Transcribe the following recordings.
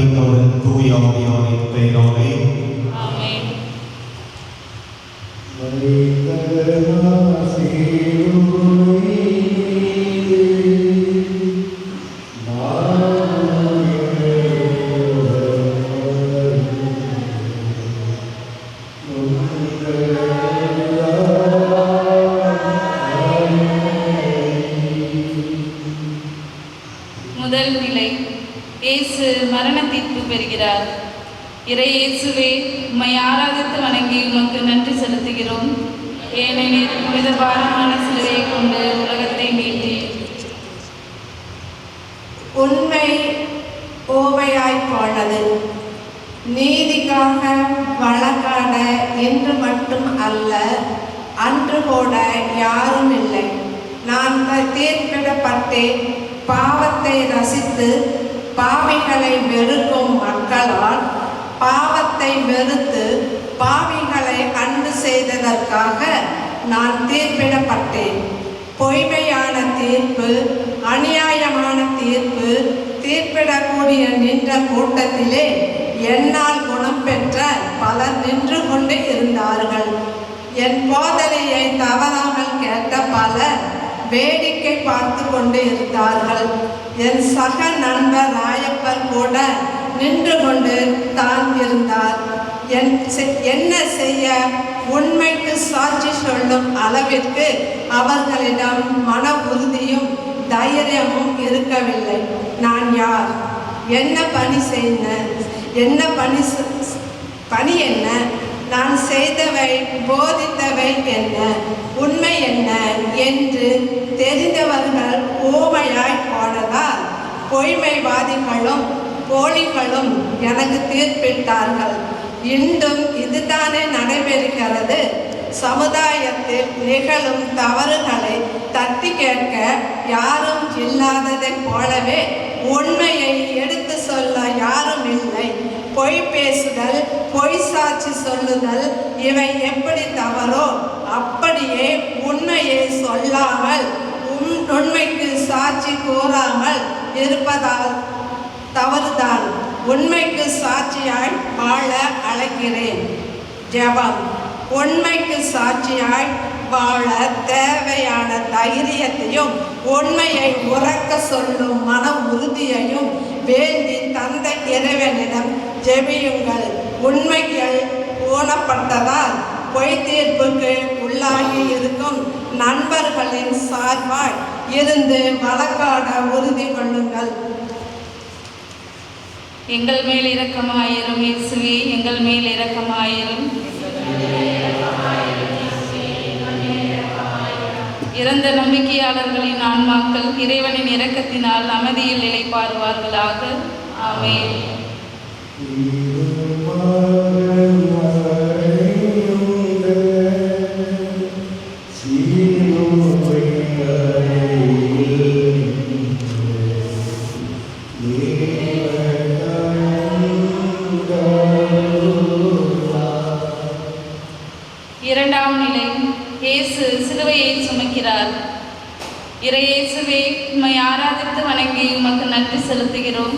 தந்தை மகன் தூய ஆவியாரின் பெயராலே ஆமென். முதல் நிலை, இயேசு மரண தீர்ப்பு பெறுகிறார். இறை இயேசுவே, உம்மை ஆராதித்து வணங்கி உமக்கு நன்றி செலுத்துகிறோம். ஏனெனில் புனித பாரமான சிலுவையை கொண்டு உலகத்தை மீட்டீர். உண்மை ஓமையாய் போனது. நீதிக்காக வழக்காட இன்று மட்டும் அல்ல, அன்று கூட யாரும் இல்லை. நான் தீர்ப்பிடப்பட்டேன். பாவத்தை ரசித்து பாவிகளை வெறுக்கும் மக்களால் பாவத்தை வெறுத்து பாவிகளை அன்பு செய்ததற்காக நான் தீர்ப்பிடப்பட்டேன். பொய்மையான தீர்ப்பு, அநியாயமான தீர்ப்பு தீர்ப்பிடக்கூடிய நின்ற கூட்டத்திலே என்னால் குணம் பெற்ற பலர் நின்று கொண்டு இருந்தார்கள். என் போதனையை தவறாமல் கேட்ட பலர் வேடிக்கை பார்த்து கொண்டு இருந்தார்கள். என் சக நண்பர் ராயப்பர் கூட நின்று கொண்டு தான் இருந்தார். என்ன செய்ய? உண்மைக்கு சாட்சி சொல்லும் அளவிற்கு அவர்களிடம் மன உறுதியும் தைரியமும் இருக்கவில்லை. நான் யார்? என்ன பணி செய்த? என்ன பணி என்ன? நான் செய்தவை போதித்தவை என்ன? உண்மை என்ன என்று தெரிந்தவர்கள் ஊமையாய் போனதால் பொய்மைவாதிகளும் போலிகளும் எனக்கு தீர்ப்பிட்டார்கள். இன்றும் இதுதானே நடைபெறுகிறது. சமுதாயத்தில் நிகழும் தவறுகளை தட்டி கேட்க யாரும் இல்லாததைப் போலவே உண்மையை எடுத்து சொல்ல யாரும் இல்லை. பொய் பேசுதல், பொய் சாட்சி சொல்லுதல் இவை எப்படி தவறோ அப்படியே உண்மையை சொல்லாமல் உண்மைக்கு சாட்சி கூறாமல் இருப்பதால் தவறுதான். உண்மைக்கு சாட்சியாய் வாழ அழைக்கிறேன். ஜெபம். உண்மைக்கு சாட்சியாய் வாழ தேவையான தைரியத்தையும் உண்மையை உறக்க சொல்லும் மன உறுதியையும் வேண்டி தந்தை இறைவனிடம் ஜெபியுங்கள். உண்மைகள் ஊனப்பட்டதால் பொய் தீர்ப்புக்கு உள்ளாகி இருக்கும் நண்பர்களின் சார்பாய் இருந்து வழக்காட உறுதி கொள்ளுங்கள். எங்கள் மேல் இரக்கமாயிரும் இயேசுவே, எங்கள் மேல் இரக்கமாயிரும். இறந்த நம்பிக்கையாளர்களின் ஆன்மாக்கள் இறைவனின் இரக்கத்தினால் அமைதியில் நிலைப்பாருவார்களாக. ஆமென். இரண்டாம் நிலை, இயேசு சிலுவையை சுமக்கிறார். இறை இயேசுவே, உம்மை ஆராதித்து வணங்கி உமக்கு நன்றி செலுத்துகிறோம்.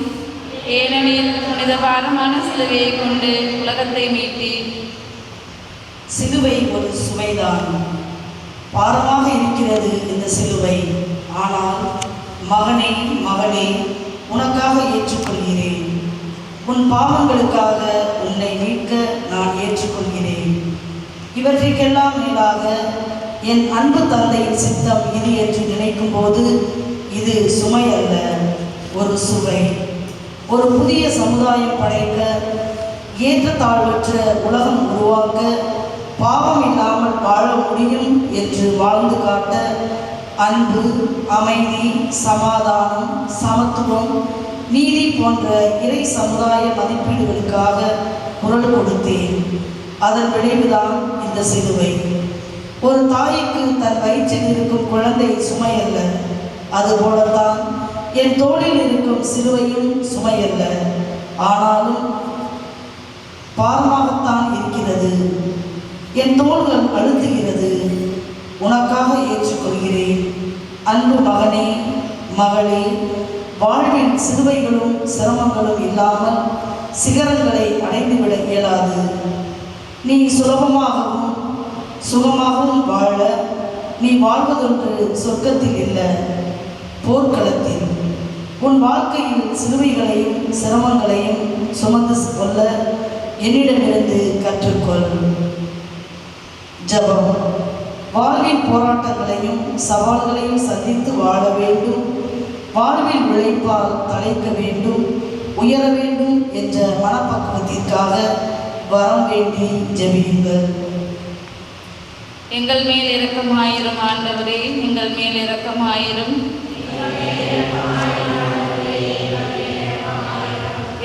ஏனெனில் புனித பாரமான சிலுவையை கொண்டு உலகத்தை மீட்டீர். சிலுவை ஒரு சுமைதான். பாரமாக இருக்கிறது இந்த சிலுவை. ஆனால் மகனே, மகளே, உனக்காக ஏற்றுக்கொள்கிறேன். உன் பாவங்களுக்காக உன்னை மீட்க நான் ஏற்றுக்கொள்கிறேன். இவற்றிற்கெல்லாம் மேலாக என் அன்பு தந்தையின் சித்தம் இது என்று நினைக்கும் போது இது சுமை அல்ல, ஒரு சுவை. ஒரு புதிய சமுதாயம் படைக்க, ஏற்றத்தாழ்வற்ற உலகம் உருவாக்க, பாவம் இல்லாமல் வாழ முடியும் என்று வாழ்ந்து காட்ட அன்பு, அமைதி, சமாதானம், சமத்துவம், நீதி போன்ற இறை சமுதாய மதிப்பீடுகளுக்காக குரல் கொடுத்தேன். அதன் விளைவுதான் இந்த சிலுவை. ஒரு தாய்க்கு தன் வயிற்றில் இருக்கும் குழந்தை சுமை அல்ல, அதுபோலத்தான் என் தோளில் இருக்கும் சிலுவையும் சுமையல்ல, ஆனாலும் பாரமாகத்தான் இருக்கிறது. என் தோள்கள் அழுத்துகிறது. உனக்காக ஏற்றுக்கொள்கிறேன். அன்பு மகனே, மகளே, வாழ்வின் சிலுவைகளும் சிரமங்களும் இல்லாமல் சிகரங்களை அடைந்துவிட இயலாது. நீ சுலபமாகவும் சுகமாகவும் வாழ நீ வாழ்வதொன்று சொர்க்கத்தில் இல்லை, போர்க்களத்தில். உன் வாழ்க்கையில் சிலுவைகளையும் சிரமங்களையும் சுமந்து கொள்ள என்னிடமிருந்து கற்றுக்கொள். ஜெபம். வாழ்வின் போராட்டங்களையும் சவால்களையும் சந்தித்து வாழ வேண்டும். வாழ்வில் உழைப்பால் தலைக்க வேண்டும், உயர வேண்டும் என்ற மனப்பக்குவத்திற்காக வரம் வேண்டி ஜெபியுங்கள். எங்கள் மேல் இரக்கமாயிரும் ஆண்டவரே, எங்கள் மேல் இரக்கமாயிரும்.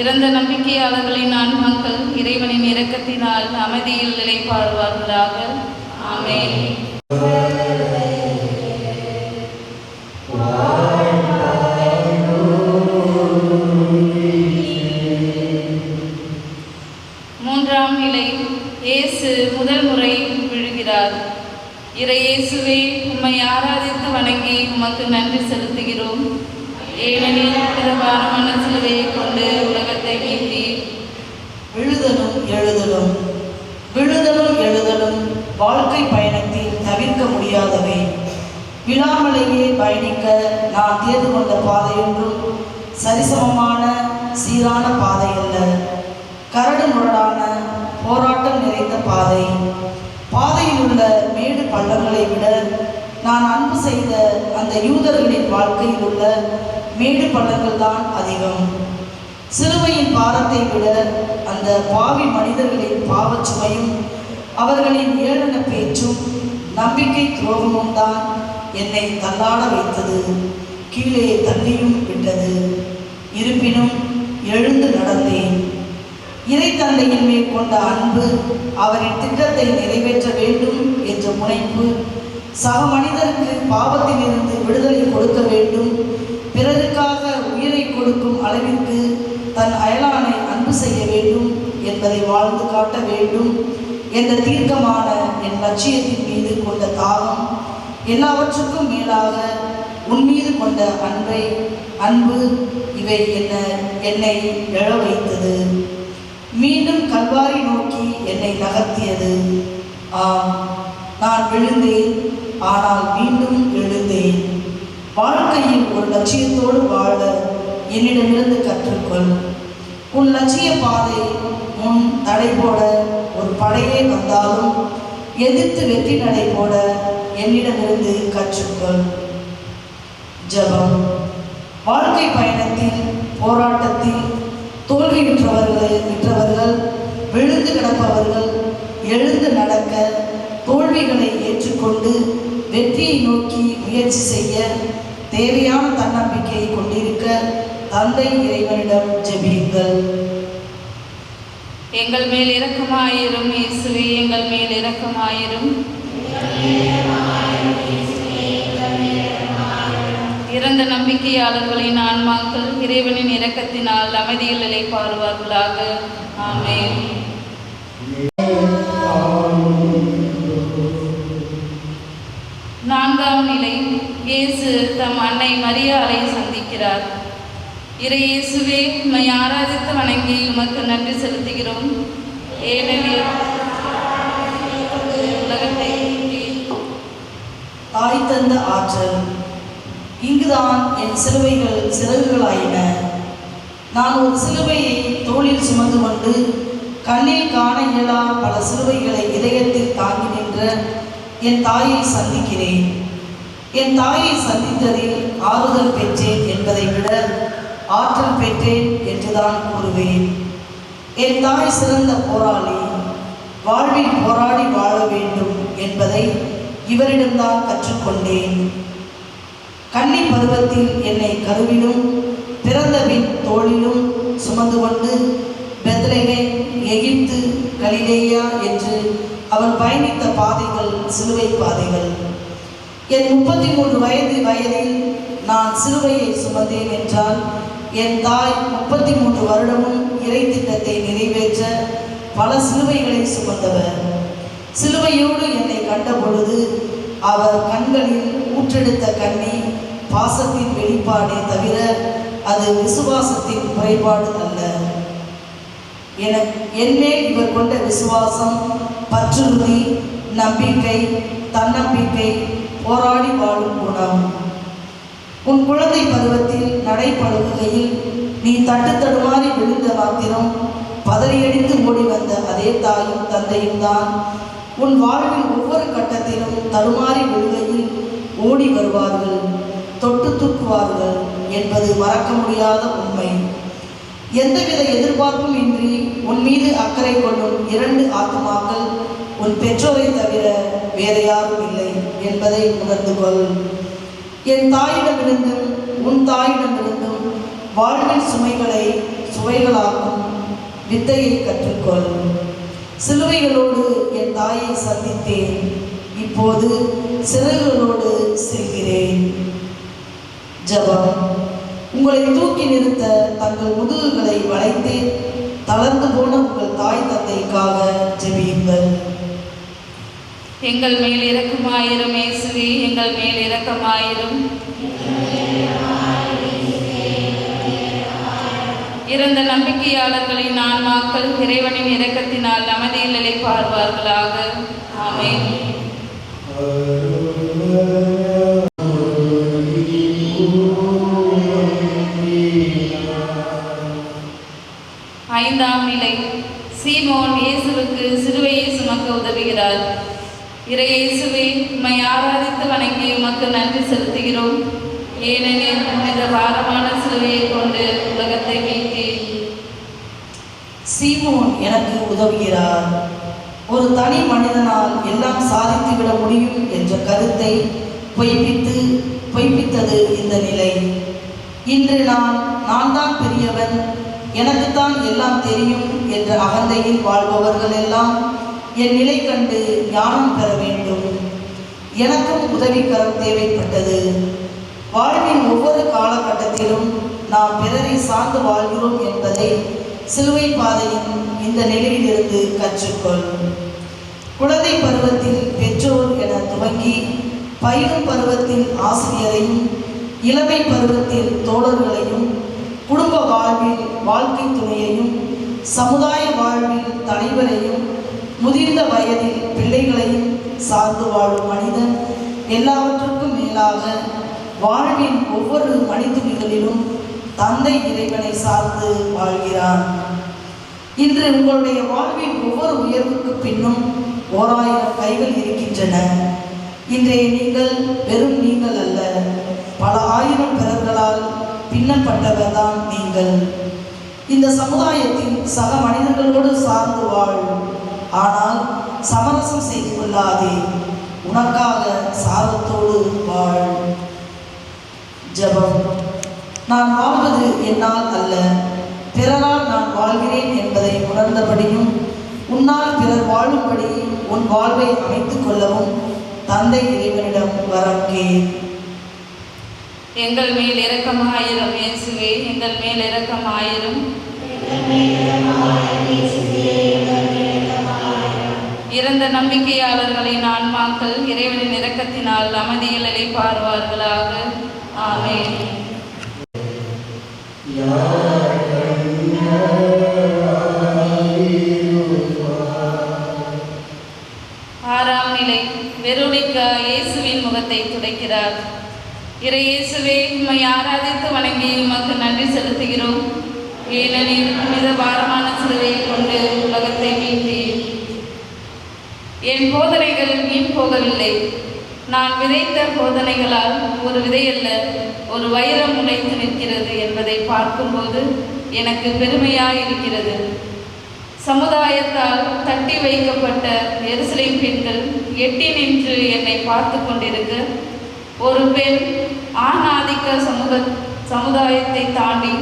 இறந்த நம்பிக்கையாளர்களின் ஆன்மாக்கள் இறைவனின் இரக்கத்தினால் அமைதியில் நிலைப்பாடுவார்களாக. ஆமென். மூன்றாம் நிலை. இயேசு முதல் முறை விழுகிறார். இறையேசுவே, உம்மை ஆராதித்து வணங்கி உமக்கு நன்றி செலுத்துகிறோம். ஏனெனில் பிரபாரமான சிலுவையை கொண்டு உலகத்தை மீட்டீர். விழுதலும் எழுதலும். விழுதலும் எழுதலும் வாழ்க்கை பயணத்தில் தவிர்க்க முடியாதவை. விழாமலேயே பயணிக்க நான் தேர்ந்து கொண்ட பாதையொன்றும் சரிசமமான சீரான பாதை அல்ல. கரடு முரடான போராட்டம் நிறைந்த பாதை. பாதையில் உள்ள மேடு பள்ளங்களை விட நான் அன்பு செய்த அந்த யூதர்களின் வாழ்க்கையில் உள்ள மேடு பள்ளங்கள் தான் அதிகம். சிலுவையின் பாரத்தை விட அந்த பாவி மனிதர்களின் பாவச்சுமையும் அவர்களின் ஏளன பேச்சும் நம்பிக்கை துரோகமும் தான் என்னை தள்ளாட வைத்தது, கீழே தள்ளியும் விட்டது. இருப்பினும் எழுந்து நடந்தேன். இறை தந்தையின் மேல் கொண்ட அன்பு, அவரின் திட்டத்தை நிறைவேற்ற வேண்டும் என்ற முனைப்பு, சக மனிதருக்கு பாவத்திலிருந்து விடுதலை கொடுக்க வேண்டும், பிறருக்காக உயிரை கொடுக்கும் அளவிற்கு தன் அயலானை அன்பு செய்ய வேண்டும் என்பதை வாழ்ந்து காட்ட வேண்டும் என்ற தீர்க்கமான என் லட்சியத்தின் மீது கொண்ட தாகம், எல்லாவற்றுக்கும் மேலாக உன் மீது கொண்ட அன்பு இவை என்னை எழ வைத்தது. மீண்டும் கல்வாரி நோக்கி என்னை நகர்த்தியது. ஆம், நான் விழுந்தேன், ஆனால் மீண்டும் எழுந்தேன். வாழ்க்கையில் ஒரு லட்சியத்தோடு வாழ என்னிடமிருந்து கற்றுக்கொள். உன் லட்சிய பாதை முன் தடை போட ஒரு படையே வந்தாலும் எதிர்த்து வெற்றி நடை போட என்னிடமிருந்து கற்றுக்கொள். ஜெபம். வாழ்க்கை பயணத்தில் போராட்டத்தில் தோல்வியுற்றவர்கள், விழுந்து கிடப்பவர்கள் எழுந்து நடக்க, தோல்விகளை ஏற்றுக்கொண்டு வெற்றியை நோக்கி முயற்சி செய்ய தேவையான தன்னம்பிக்கையை கொண்டிருக்க தந்தை இறைவனிடம் ஜெபியுங்கள். எங்கள் மேல் இரக்கமாயிரும் இயேசுவே, எங்கள் மேல் இரக்கமாயிரும். இறந்த நம்பிக்கையாளர்களின் ஆன்மாக்கள் இறைவனின் இரக்கத்தினால் அமைதியில் நிலைப்பாடுவார்களாக. ஆமென். நான்காம் நிலை. இயேசு தம் அன்னை மரியாளை சந்திக்கிறார். இறையேசுவே, உம்மை ஆராதித்து வணங்கி உமக்கு நன்றி செலுத்துகிறோம். ஏனெனில் உலகத்தை தாய் தந்த ஆற்றல். இங்குதான் என் சிலுவைகள் சிறகுகளாயின. நான் ஒரு சிலுவையை தோளில் சுமந்து கொண்டு கண்ணில் காண இயலா பல சிலுவைகளை இதயத்தில் தாங்கி நின்ற என் தாயை சந்திக்கிறேன். என் தாயை சந்தித்ததில் ஆறுதல் பெற்றேன் என்பதை விட ஆற்றல் பெற்றேன் என்றுதான் கூறுவேன். என் தாய் சிறந்த போராளி. வாழ்வில் போராடி வாழ வேண்டும் என்பதை இவரிடம்தான் கற்றுக்கொண்டேன். கன்னி பருவத்தில் என்னை கருவிலும் பிறந்தபின் தோளிலும் சுமந்து கொண்டு பெத்லகேம், எகிப்து, கலிலேயா என்று அவள் பயணித்த பாதைகள் சிலுவை பாதைகள். என் 33 வயதில் நான் சிலுவையை சுமந்தேன் என்றால், என் தாய் 33 வருடமும் இறை திட்டத்தை நிறைவேற்ற பல சிலுவைகளை சுமந்தவர். சிலுவையோடு என்னை கண்ட பொழுது அவர் கண்களில் ஊற்றெடுத்த கண்ணீர் பாசத்தின் வெளிப்பாடே தவிர அது விசுவாசத்தின் குறைபாடு அல்ல. என்மேல் இவர் கொண்ட விசுவாசம், பற்றுறுதி, நம்பிக்கை, தன்னம்பிக்கை, போராடி வாழும் குணம். உன் குழந்தை பருவத்தில் நடைபழகுகையில் நீ தட்டுத்தடுமாறி விழுந்த மாத்திரம் பதறியடித்து ஓடி வந்த அதே தாயும் தந்தையும் தான் உன் வாழ்வில் ஒவ்வொரு கட்டத்திலும் தடுமாறி விழுகையில் ஓடி வருவார்கள், தொட்டு தூக்குவார்கள் என்பது மறக்க முடியாத உண்மை. எந்தவித எதிர்பார்ப்பும் இன்றி உன் மீது அக்கறை கொள்ளும் 2 ஆத்மாக்கள் உன் பெற்றோரை தவிர வேறு யாரும் இல்லை என்பதை உணர்ந்து கொள். என் தாயிடமிருந்தும் உன் தாயிடமிருந்தும் வாழ்வின் சுமைகளை சுவைகளாக்கும் வித்தையை கற்றுக்கொள். சிலுவைகளோடு என் தாயை சந்தித்தேன், இப்போது சிறகுகளோடு செல்கிறேன். ஜெபம். உங்களை தூக்கி நிறுத்த தங்கள் முதுகுகளை வளைத்து தளர்ந்து போன உங்கள் தாய் தந்தைக்காக ஜெபியுங்கள். எங்கள் மேல் இரக்கமாயிரும் இயேசுவே, எங்கள் மேல் இரக்கமாயிரும். இறந்த நம்பிக்கையாளர்களின் ஆன்மாக்கள் இறைவனின் இரக்கத்தினால் அமைதியில் நிலைப்பார்வார்களாக. ஆமென். ஐந்தாம் நிலை. சீமோன் இயேசுவுக்கு சிலுவையை சுமக்க உதவுகிறார். இறை இயேசுவே, உம்மை ஆராதித்து வணங்கி உமக்கு நன்றி செலுத்துகிறோம். ஏனெனில் புனித பாரமான சிலுவையை கொண்டு உலகத்தை மீட்டீர். சீமோன் எனக்கு உதவுகிறார். ஒரு தனி மனிதனால் எல்லாம் சாதித்துவிட முடியும் என்ற கருத்தை பொய்ப்பித்தது இந்த நிலை. இன்று நான் தான் பெரியவன், எனக்குத்தான் எல்லாம் தெரியும் என்ற அகந்தையில் வாழ்பவர்கள் எல்லாம் என் நிலை கண்டு ஞானம் பெற வேண்டும். எனக்கும் உதவிக்கரம் தேவைப்பட்டது. வாழ்வின் ஒவ்வொரு காலகட்டத்திலும் நாம் பிறரை சார்ந்து வாழ்கிறோம் என்பதை சிலுவை பாதையின் இந்த நிலையிலிருந்து கற்றுக்கொள். குழந்தை பருவத்தில் பெற்றோர் என துவங்கி பயிலும் பருவத்தில் ஆசிரியரையும், இளமை பருவத்தில் தோழர்களையும், குடும்ப வாழ்வில் வாழ்க்கை துணையையும், சமுதாய வாழ்வில் தலைவரையும், முதிர்ந்த வயதில் பிள்ளைகளையும் சார்ந்து வாழும் மனிதன் எல்லாவற்றுக்கும் மேலாக வாழ்வின் ஒவ்வொரு மணித்துளிகளிலும் தந்தை இறைவனை சார்ந்து வாழ்கிறான். இன்று உங்களுடைய வாழ்வின் ஒவ்வொரு உயர்வுக்கு பின்னும் 1000 கைகள் இருக்கின்றன. இன்றைய நீங்கள் வெறும் நீங்கள் அல்ல, பல ஆயிரம் பிறர்களால் பின்னப்பட்டவர்தான் நீங்கள். இந்த சமுதாயத்தில் சக மனிதர்களோடு சார்ந்து வாழ், ஆனால் சமரசம் செய்து கொள்ளாதே. உனக்காக சாரத்தோடு வாழ். ஜெபம். நான் வாழ்வது என்னால் அல்ல, பிறரால் நான் வாழ்கிறேன் என்பதை உணர்ந்தபடியும், உன்னால் பிறர் வாழும்படி உன் வாழ்வை அமைத்துக் கொள்ளவும் தந்தை இறைவனிடம் வரக்கேன். எங்கள் மேல் இரக்கமாயிரும் இயேசுவே, எங்கள் மேல் இரக்கமாயிரும். இறந்த நம்பிக்கையாளர்களின் ஆன்மாக்கள் இறைவனின் இரக்கத்தினால் அமைதியில் நிலைப்பார்வார்களாக. ஆமென். ஆறாம் நிலை. வெரோனிகா இயேசுவின் முகத்தை துடைக்கிறார். இறை இயேசுவே, உம்மை ஆராதித்து வணங்கி உமக்கு நன்றி செலுத்துகிறோம். ஏனெனில் புனித பாரமான சிலுவையை கொண்டு உலகத்தை மீட்டீர். என் போதனைகள் வீண் போகவில்லை. நான் விதைத்த போதனைகளால் ஒரு விதையல்ல, ஒரு வைரம் முளைத்து நிற்கிறது என்பதை பார்க்கும்போது எனக்கு பெருமையாக இருக்கிறது. சமுதாயத்தால் தட்டி வைக்கப்பட்ட எருசலேம் பெண்கள் எட்டி நின்று என்னை பார்த்து கொண்டிருக்க, ஒரு பெண் ஆண் ஆதிக்க சமுதாயத்தை தாண்டி,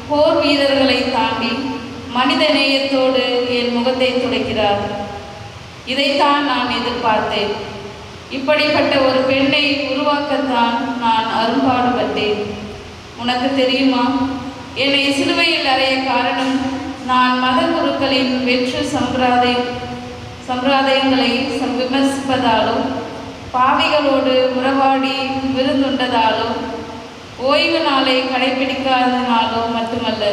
போர் வீரர்களை தாண்டி மனித நேயத்தோடு என் முகத்தை துடைக்கிறார். இதைத்தான் நான் எதிர்பார்த்தேன். இப்படிப்பட்ட ஒரு பெண்ணை உருவாக்கத்தான் நான் அரும்பாடுபட்டேன். உனக்கு தெரியுமா, என்னை சிலுவையில் அறைய காரணம் நான் மத குருக்களின் வெற்று சம்பிரதாயங்களை விமர்சிப்பதாலோ, பாவிகளோடு உறவாடி விருந்துண்டதாலோ, ஓய்வு நாளை கடைபிடிக்காதனாலோ மட்டுமல்ல.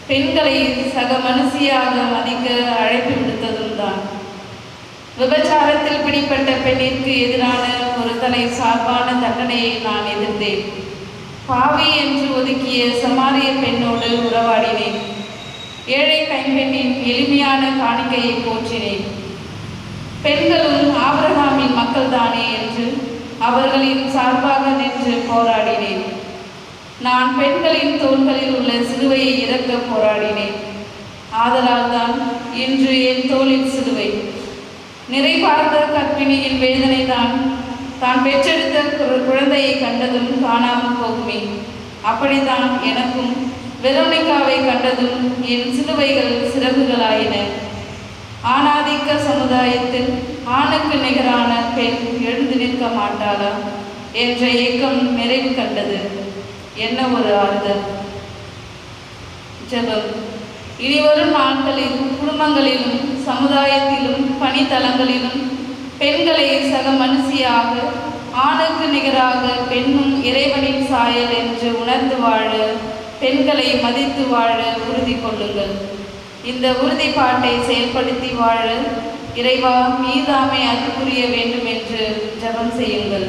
பெண்களை சக மனுஷியாக மதிக்க அழைப்பு விடுத்ததும் தான். விபச்சாரத்தில் பிடிப்பட்ட பெண்ணிற்கு எதிரான ஒரு தலை சார்பான தண்டனையை நான் எதிர்த்தேன். பாவி என்று ஒதுக்கிய சமாரிய பெண்ணோடு உறவாடினேன். ஏழை கைம்பெண்ணின் எளிமையான காணிக்கையை போற்றினேன். பெண்களும் ஆபிரகாமின் மக்கள்தானே என்று அவர்களின் சார்பாக நின்று போராடினேன். நான் பெண்களின் தோள்களில் உள்ள சிலுவையை இறக்க போராடினேன். ஆதலால் தான் இன்று என் தோளில் சிலுவை. நிறைபார்த்த கற்பிணியின் வேதனை தான் பெற்றெடுத்த குழந்தையை கண்டதும் காணாமல் போகுமே. அப்படித்தான் எனக்கும் வெரோனிகாவை கண்டதும் என் சிலுவைகள் சிறகுகளாயின. ஆணாதிக்க சமுதாயத்தில் ஆணுக்கு நிகரான பெண் எழுந்து நிற்க மாட்டாளா என்ற ஏக்கம் நிறைவு கண்டது. என்ன ஒரு ஆறுதல்! ஜெபம். இனிவரும் நாட்களில் குடும்பங்களிலும் சமுதாயத்திலும் பணித்தலங்களிலும் பெண்களை சக மனுஷியாக ஆணுக்கு நிகராக பெண்ணும் இறைவனின் சாயல் என்று உணர்ந்து வாழ, பெண்களை மதித்து வாழ உறுதி கொள்ளுங்கள். இந்த உறுதிப்பாட்டை செயல்படுத்தி வாழ இறைவா மீதாமை அருள் புரிய வேண்டும் என்று ஜெபம் செய்யுங்கள்.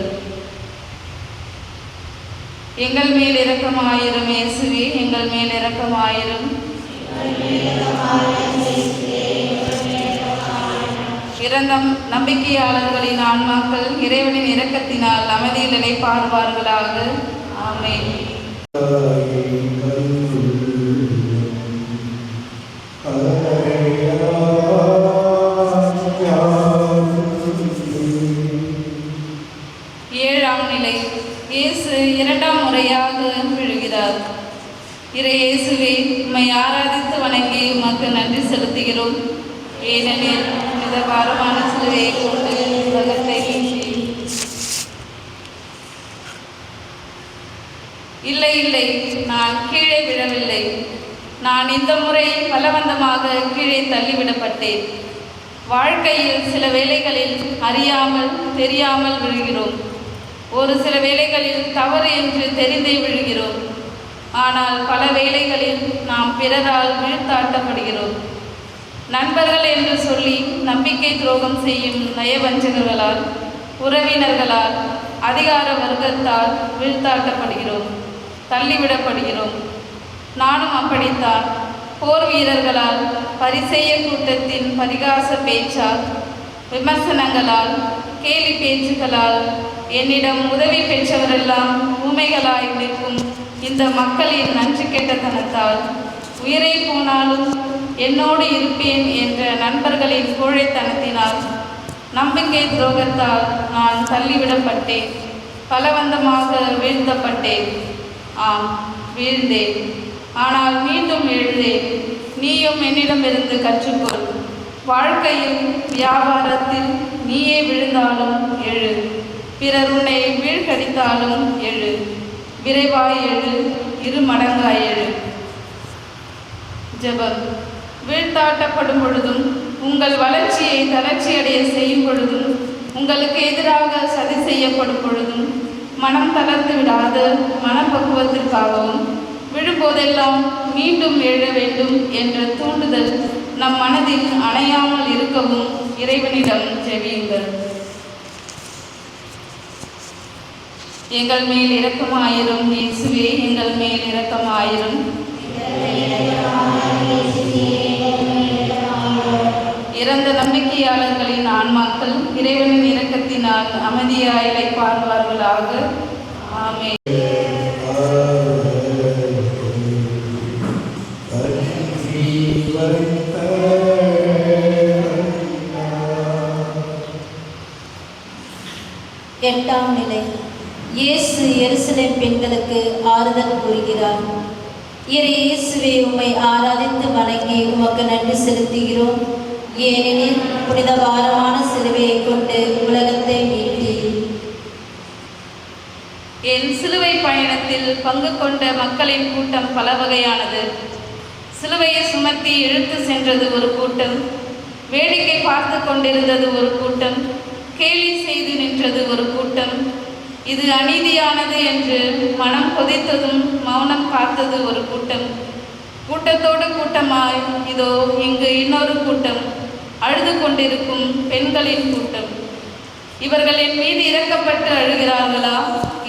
எங்கள் மேல் இரக்கமாயிரும் இயேசுவே, எங்கள் மேல் இரக்கமாயிரும். இறந்த நம்பிக்கையாளர்களின் ஆன்மாக்கள் இறைவனின் இரக்கத்தினால் அமைதியில் இளைப்பாறுவார்களாக. ஆமென். ஏழாம் நிலை. இயேசு இரண்டாம் முறையாக விழுகிறார். இயேசுவே, உம்மை ஆராதித்து வணங்கி உமக்கு நன்றி செலுத்துகிறோம். ஏனெனில் புனித பாரமான சிலுவையை கொண்டு உலகத்தை மீட்சி. இல்லை இல்லை, நான் கீழே விழவில்லை. நான் இந்த முறை பலவந்தமாக கீழே தள்ளிவிடப்பட்டேன். வாழ்க்கையில் சில வேளைகளில் அறியாமல் தெரியாமல் விழுகிறோம். ஒரு சில வேளைகளில் தவறு என்று தெரிந்தே விழுகிறோம். ஆனால் பல வேளைகளில் நாம் பிறரால் வீழ்த்தாட்டப்படுகிறோம். நண்பர்கள் என்று சொல்லி நம்பிக்கை துரோகம் செய்யும் நயவஞ்சகர்களால், உறவினர்களால், அதிகார வர்க்கத்தால் வீழ்த்தாட்டப்படுகிறோம், தள்ளிவிடப்படுகிறோம். நானும் அப்படித்தான். போர் வீரர்களால், பரிசேய கூட்டத்தின் பரிகாச பேச்சால், விமர்சனங்களால், கேலி பேச்சுகளால், என்னிடம் உதவி பெற்றவரெல்லாம் ஊமைகளாய் நிற்கும் இந்த மக்களின் நன்றி கெட்டத்தனத்தால், உயிரே போனாலும் என்னோடு இருப்பேன் என்ற நண்பர்களின் கோழைத்தனத்தினால், நம்பிக்கை துரோகத்தால் நான் தள்ளிவிடப்பட்டேன். பலவந்தமாக வீழ்த்தப்பட்டேன். ஆம், வீழ்ந்தேன். ஆனால் மீண்டும் எழுந்தேன். நீயும் என்னிடமிருந்து கற்றுக்கொள். வாழ்க்கையில், வியாபாரத்தில் நீயே விழுந்தாலும் எழு. பிறர் உன்னை வீழ்கடித்தாலும் எழு. விரைவாய் எழு, 2 மடங்காய் எழு. ஜெபம். வீழ்த்தாட்டப்படும் பொழுதும், உங்கள் வளர்ச்சியை தளர்ச்சியடைய செய்யும் பொழுதும், உங்களுக்கு எதிராக சதி செய்யப்படும் பொழுதும் மனம் தளர்ந்து விடாத மனப்பக்குவத்திற்காகவும், விழும்போதெல்லாம் மீண்டும் எழ வேண்டும் என்ற தூண்டுதல் நம் மனதில் அணையாமல் இருக்கவும் இறைவனிடம் ஜெபியுங்கள். எங்கள் மேல் இரக்கமாயிரும் இயேசுவே, எங்கள் மேல் இரக்கமாயிரும். இறந்த நம்பிக்கையாளர்களின் ஆன்மாக்கள் இறைவனின் இரக்கத்தினால் அமைதியாய் இளைப்பாறுவார்களாக. ஆமென். எட்டாம் நிலை. இயேசு எருசலேம் பெண்களுக்கு ஆறுதல் கூறுகிறார். இயேசுவே, உம்மை ஆராதித்து வணங்கி உமக்கு நன்றி செலுத்துகிறோம். ஏனெனில் புனித பாரமான சிலுவையை கொண்டு உலகத்தை மீட்டீர். என் சிலுவை பயணத்தில் பங்கு கொண்ட மக்களின் கூட்டம் பல வகையானது. சிலுவையை சுமத்தி இழுத்து சென்றது ஒரு கூட்டம், வேடிக்கை பார்த்து கொண்டிருந்தது ஒரு கூட்டம், கேலி செய்து நின்றது ஒரு கூட்டம், இது அநீதியானது என்று மனம் கொதித்ததும் மௌனம் காத்தது ஒரு கூட்டம், கூட்டத்தோடு கூட்டமாய் இதோ இங்கு இன்னொரு கூட்டம், அழுது கொண்டிருக்கும் பெண்களின் கூட்டம். இவர்கள் என் மீது இரக்கப்பட்டு அழுகிறார்களா,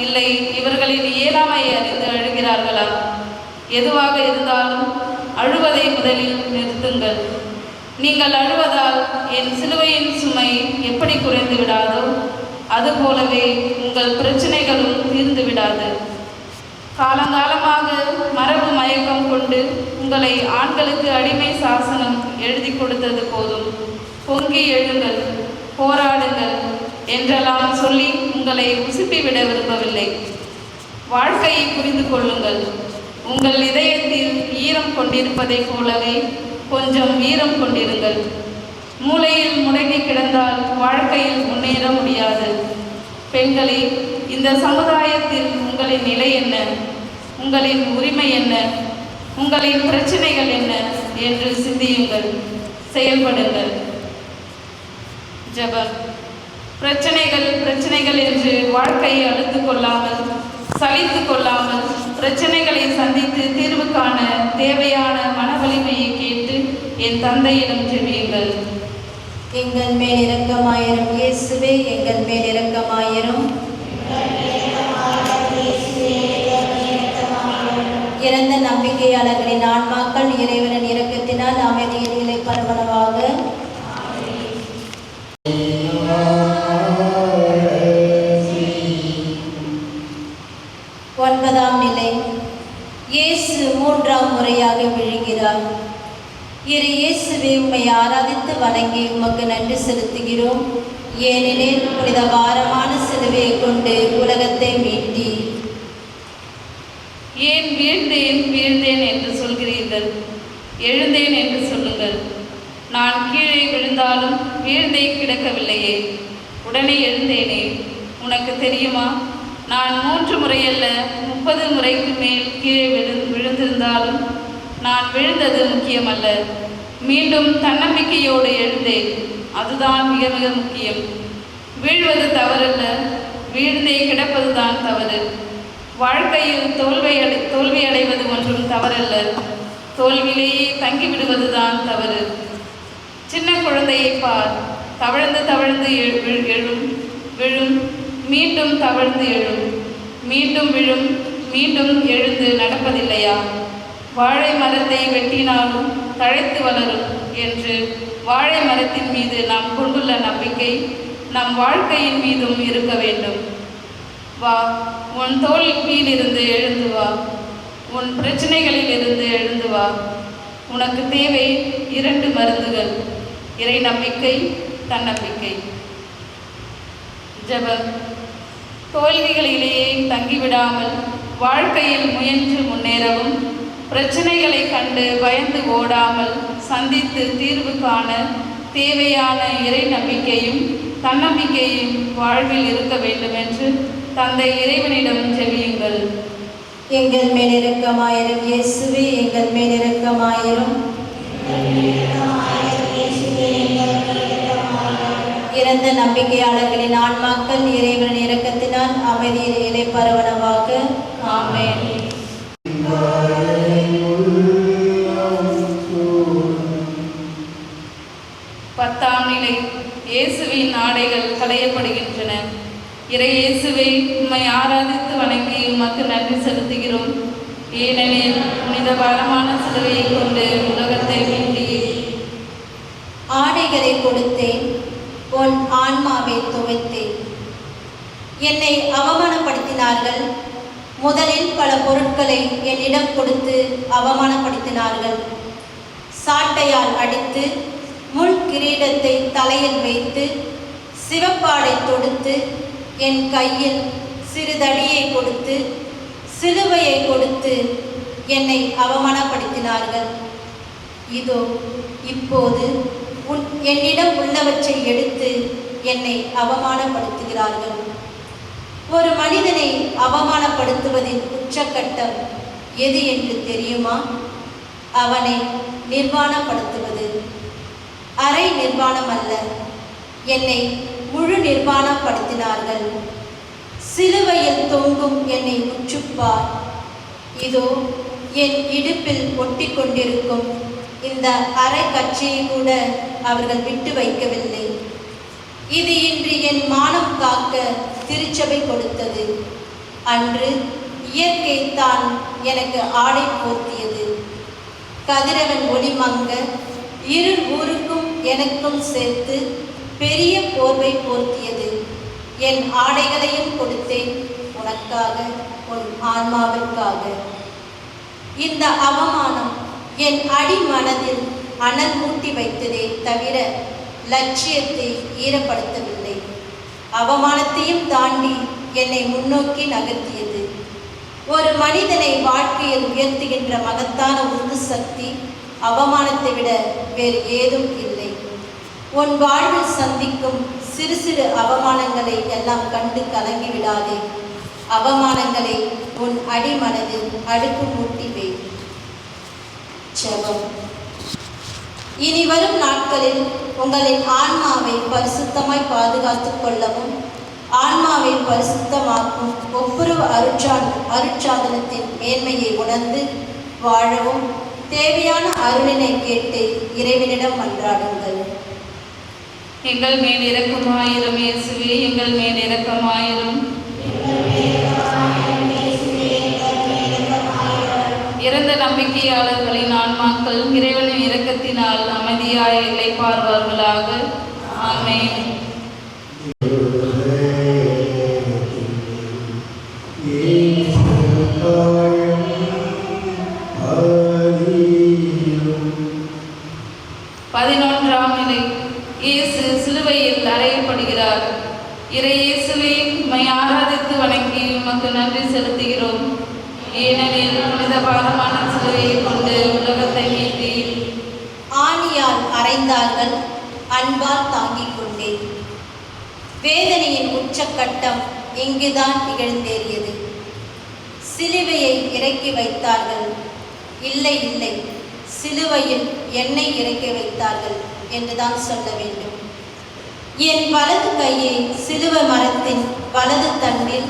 இல்லை இவர்களின் இயலாமை அறிந்து அழுகிறார்களா? எதுவாக இருந்தாலும் அழுவதை முதலில் நிறுத்துங்கள். நீங்கள் அழுவதால் என் சிலுவையின் சுமை எப்படி குறைந்து விடாதோ அதுபோலவே உங்கள் பிரச்சனைகளும் தீர்ந்து விடாது. காலங்காலமாக மரபு மயக்கம் கொண்டு உங்களை ஆண்களுக்கு அடிமை சாசனம் எழுதி கொடுத்தது போதும். பொங்கி எழுங்கள், போராடுங்கள் என்றெல்லாம் சொல்லி உங்களை உசுப்பிவிட விரும்பவில்லை. வாழ்க்கையை புரிந்து கொள்ளுங்கள். உங்கள் இதயத்தில் ஈரம் கொண்டிருப்பதைப் போலவே கொஞ்சம் ஈரம் கொண்டிருங்கள். மூளையில் முடங்கி கிடந்தால் வாழ்க்கையில் முன்னேற முடியாது. பெண்களே, இந்த சமுதாயத்தில் உங்களின் நிலை என்ன, உங்களின் உரிமை என்ன, உங்களின் பிரச்சனைகள் என்ன என்று சிந்தியுங்கள், செயல்படுங்கள். ஜெபம். பிரச்சனைகள் பிரச்சனைகள் என்று வாழ்க்கையை அழுத்து கொள்ளாமல், சலித்து கொள்ளாமல், பிரச்சனைகளை சந்தித்து தீர்வு காண தேவையான மன வலிமையை கேட்டு என் தந்தையிடம் ஜெபியுங்கள். எங்கள் மேல் இரக்கமாயிரும் இயேசுவே, எங்கள் மேல் இரக்கமாயிரும். இறந்த நம்பிக்கையாளர்களின் ஆன்மாக்கள் இறைவனின் இரக்கத்தினால் அமைதியில் நிலை பரவனவாக. ஒன்பதாம் நிலை. இயேசு மூன்றாம் முறையாக விழுகிறார். இரு இயேசுவே, உம்மை ஆராதித்து வணங்கி உமக்கு நன்றி செலுத்துகிறோம். ஏனெனில் புனித பாரமான சிலுவையை கொண்டு உலகத்தை மீட்டி. ஏன் வீழ்ந்தேன் வீழ்ந்தேன் என்று சொல்கிறீர்கள்? எழுந்தேன் என்று சொல்லுங்கள். நான் கீழே விழுந்தாலும் வீழ்ந்தே கிடக்கவில்லையே, உடனே எழுந்தேனே. உனக்கு தெரியுமா, நான் 3 முறையல்ல 30 முறைக்கு மேல் கீழே விழுந்திருந்தாலும் நான் விழுந்தது முக்கியமல்ல, மீண்டும் தன்னம்பிக்கையோடு எழுந்தேன். அதுதான் மிக மிக முக்கியம். வீழ்வது தவறல்ல, வீழ்ந்தே கிடப்பதுதான் தவறு. வாழ்க்கையில் தோல்வி அடைவது ஒன்றும் தவறல்ல, தோல்வியிலேயே தங்கிவிடுவதுதான் தவறு. சின்ன குழந்தையை பார், தவழ்ந்து தவழ்ந்து எழும், விழும், மீண்டும் தவழ்ந்து எழும், மீண்டும் விழும், மீண்டும் எழுந்து நடப்பதில்லையா? வாழை மரத்தை வெட்டினாலும் தழைத்து வளரும் என்று வாழை மரத்தின் மீது நாம் கொண்டுள்ள நம்பிக்கை நம் வாழ்க்கையின் மீதும் இருக்க வேண்டும். வா, உன் தோல்வியிலிருந்து எழுந்து வா, உன் பிரச்சனைகளில் இருந்து எழுந்து வா. உனக்கு தேவை 2 மருந்துகள், இறை நம்பிக்கை, தன்னம்பிக்கை. ஜெபம். தோல்விகளிலேயே தங்கிவிடாமல் வாழ்க்கையில் முயன்று முன்னேறவும், பிரச்சனைகளை கண்டு பயந்து ஓடாமல் சந்தித்து தீர்வு காண தேவையான இறை நம்பிக்கையும் தன்னம்பிக்கையும் வாழ்வில் இருக்க வேண்டும் என்று தந்தை இறைவனிடம் ஜெபியுங்கள். எங்கள் மேல் இரக்கமாயிரும் இயேசுவே, எங்கள் மேல் இரக்கமாயிரும். இறந்த நம்பிக்கையாளர்களின் ஆன்மாக்கள் இறைவனின் இரக்கத்தினால் அமைதியில் இலை பரவனவாக. ஆமென். பத்தாம் நிலை. இயேசுவின் ஆடைகள் களையப்படுகின்றன. இறை இயேசுவை, உம்மை ஆராதித்து வணங்கி உமக்கு நன்றி செலுத்துகிறோம். ஏனெனில் புனித பாரமான சிலுவையை கொண்டு உலகத்தை மீட்டீர். ஆடைகளை கொடுத்தேன், உன் ஆன்மாவை துவைத்தேன். என்னை அவமானப்படுத்தினார்கள். முதலில் பல பொருட்களை என்னிடம் கொடுத்து அவமானப்படுத்தினார்கள். சாட்டையால் அடித்து, முள் கிரீடத்தை தலையில் வைத்து, சிவப்பாடை தொடுத்து, என் கையில் சிறுதடியை கொடுத்து, சிலுவையை கொடுத்து என்னை அவமானப்படுத்தினார்கள். இதோ இப்போது என்னிடம் உள்ளவற்றை எடுத்து என்னை அவமானப்படுத்துகிறார்கள். ஒரு மனிதனை அவமானப்படுத்துவதின் உச்சக்கட்டம் எது என்று தெரியுமா? அவனை நிர்வாணப்படுத்துவது. அரை நிர்வாணம் அல்ல, என்னை முழு நிர்வாணப்படுத்தினார்கள். சிலுவையில் தொங்கும் என்னை உற்றுப்பார். இதோ என் இடுப்பில் ஒட்டி கொண்டிருக்கும் இந்த அரை கட்சியை கூட அவர்கள் விட்டு வைக்கவில்லை. இது இன்று என் மானம் காக்க திருச்சபை கொடுத்தது. அன்று இயற்கை தான் எனக்கு ஆடை போர்த்தியது. கதிரவன் ஒளி மங்க இருள் ஊருக்கும் எனக்கும் சேர்த்து பெரிய போர்வை போர்த்தியது. என் ஆடைகளையும் கொடுத்தேன் உனக்காக, உன் ஆன்மாவிற்காக. இந்த அவமானம் என் அடிமனதில் அனல் மூட்டி வைத்ததே தவிர லட்சியத்தை ஈரப்படுத்தவில்லை. அவமானத்தையும் தாண்டி என்னை முன்னோக்கி நகர்த்தியது. ஒரு மனிதனை வாழ்க்கையில் உயர்த்துகின்ற மகத்தான உந்து சக்தி அவமானத்தை விட வேறு ஏதும் இல்லை. உன் வாழ்வில் சந்திக்கும் சிறு சிறு அவமானங்களை எல்லாம் கண்டு கலங்கிவிடாதே. அவமானங்களை உன் அடிமனதில் அடுப்பு மூட்டி வை. ஜெபம். இனி வரும் நாட்களில் உங்களின் ஆன்மாவை பரிசுத்தமாய் பாதுகாத்துக் கொள்ளவும், ஆன்மாவை பரிசுத்தமாக்கும் ஒவ்வொரு அருட்சாதனத்தின் மேன்மையை உணர்ந்து வாழவும் தேவையான அருளினை கேட்டு இறைவனிடம் மன்றாடுங்கள். எங்கள் மேல் இரக்கமாயிரும் இயேசுவே, எங்கள் மேல் இரக்கமாயிரும். இறந்த நம்பிக்கையாளர்களின் ஆன்மாக்கள் இறைவனின் இரக்கத்தினால் அமைதியாய் இளைப்பாறுவார்களாக. ஆமென். பதினொன்றாம் நிலை. இயேசு சிலுவையில் அறையப்படுகிறார். இறை இயேசுவே, உம்மை ஆராதித்து வணங்கி உமக்கு நன்றி செலுத்துகிறோம். ஏனெனில் புனித பாரமான சிலுவையை கொண்டு உலகத்தை மீட்டீர். ஆணியால் அறைந்தார்கள், அன்பால் தாங்கிக் கொண்டேன். வேதனையின் உச்சக்கட்டம் இங்குதான் நிகழ்ந்தேறியது. சிலுவையை இறக்கி வைத்தார்கள். இல்லை இல்லை, சிலுவையில் என்னை இறக்கி வைத்தார்கள் என்றுதான் சொல்ல வேண்டும். என் வலது கையை சிலுவை மரத்தின் வலது தண்டில்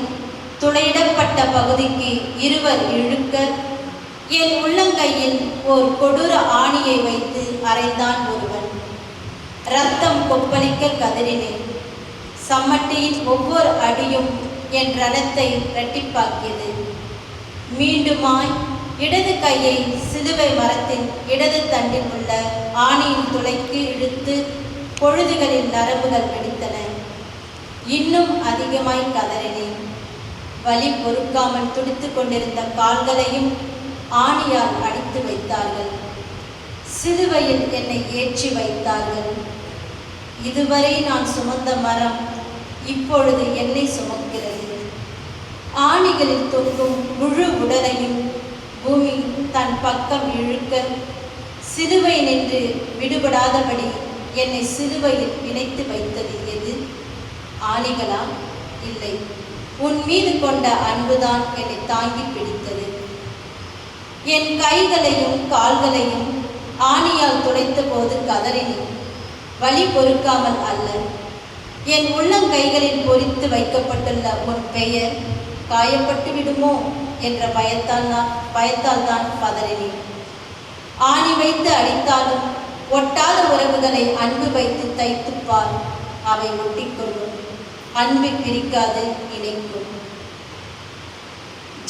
துளையிடப்பட்ட பகுதிக்கு இருவர் இழுக்க, என் உள்ளங்கையில் ஓர் கொடூர ஆணியை வைத்து அறைந்தான் ஒருவன். இரத்தம் கொப்பளிக்க கதறினேன். சம்மட்டியின் ஒவ்வொரு அடியும் என் ரணத்தை இரட்டிப்பாக்கியது. மீண்டுமாய் இடது கையை சிலுவை மரத்தின் இடது தண்டில் உள்ள ஆணியின் துளைக்கு இழுத்து பொழுதுகளின் நரம்புகள் வெடித்தன. இன்னும் அதிகமாய் கதறினேன். வலி பொறுக்காமல் துடித்து கொண்டிருந்த கால்களையும் ஆணியால் அடித்து வைத்தார்கள். சிலுவையில் என்னை ஏற்றி வைத்தார்கள். இதுவரை நான் சுமந்த மரம் இப்பொழுது என்னை சுமக்கிறது. ஆணிகளில் தொங்கும் முழு உடலையும் பூமி தன் பக்கம் இழுக்க, சிலுவை நின்று விடுபடாதபடி என்னை சிலுவையில் இணைத்து வைத்தது எது? ஆணிகளா? இல்லை, உன் மீது கொண்ட அன்புதான் என்னை தாங்கி பிடித்தது. என் கைகளையும் கால்களையும் ஆணியால் துடைத்த போது கதறினேன். வலி பொறுக்காமல் அல்ல. என் உள்ளங்கைகளில் பொறித்து வைக்கப்பட்டுள்ள உன் பெயர் காயப்பட்டு விடுமோ என்ற பயத்தால் தான் பதறினேன். ஆணி வைத்து அடித்தாலும் ஒட்டாத உறவுகளை அன்பு வைத்து தைத்துப்பார். அவை ஒட்டிக்கொள்ளும். அன்பை பிரிக்காது, இணைக்கும்.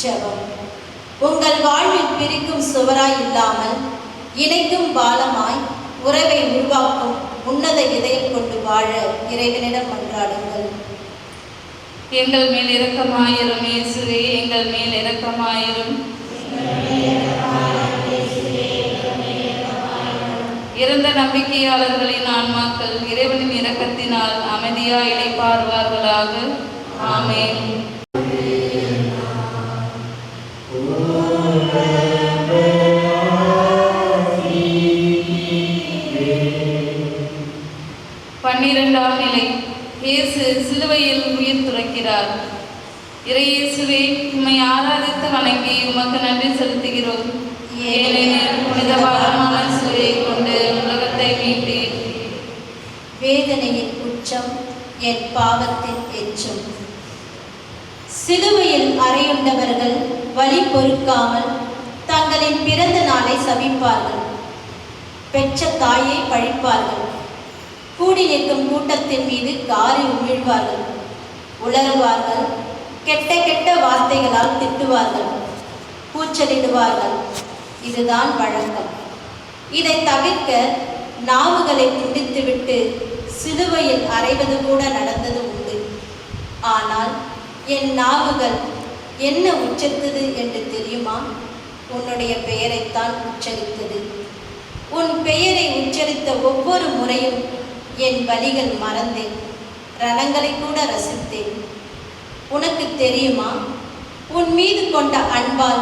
ஜெபம். உங்கள் வாழ்வில் பிரிக்கும் சுவராய் இல்லாமல் இணைக்கும் பாலமாய் உறவை உருவாக்கும் உன்னத இதயம் கொண்டு வாழ இறைவனிடம் மன்றாடுங்கள். எங்கள் மேல் இரக்கமாயிரும் இயேசுவே, எங்கள் மேல் இரக்கமாயிரும். இறந்த நம்பிக்கையாளர்களின் ஆன்மாக்கள் இறைவனின் இரக்கத்தினால் அமைதியாய் இளைப்பாறுவார்களாக. ஆமென். பன்னிரண்டாம் நிலை. இயேசு சிலுவையில் உயிர் துறக்கிறார். இறை இயேசுவே, உம்மை ஆராதித்து வணங்கி உமக்கு நன்றி செலுத்துகிறோம். ஏனெனில் புனித பாரமான சிலுவையை கொண்டு உலகத்தை மீட்டீர். வேதனையின் உச்சம், என் பாவத்தின் எச்சம். சிலுவையில் அறையுண்டவர்கள் வலி பொறுக்காமல் தங்கள் மகளின் பிறந்த நாளை சபிப்பார்கள், பெற்ற தாயை பழிப்பார்கள், கூடி நிற்கும் கூட்டத்தின் மீது காரி உமிழ்வார்கள், உளறுவார்கள், கெட்ட கெட்ட வார்த்தைகளால் திட்டுவார்கள், கூச்சலிடுவார்கள். இதுதான் வழக்கம். இதை தவிர்க்க நாவுகளை துண்டித்துவிட்டு சிலுவையில் அறைவது கூட நடந்தது உண்டு. ஆனால் என் நாவுகள் என்ன உச்சரித்தது என்று தெரியுமா? உன்னுடைய பெயரைத்தான் உச்சரித்தது. உன் பெயரை உச்சரித்த ஒவ்வொரு முறையும் என் வலிகள் மறந்தேன், ரணங்களை கூட ரசித்தேன். உனக்கு தெரியுமா, உன் மீது கொண்ட அன்பால்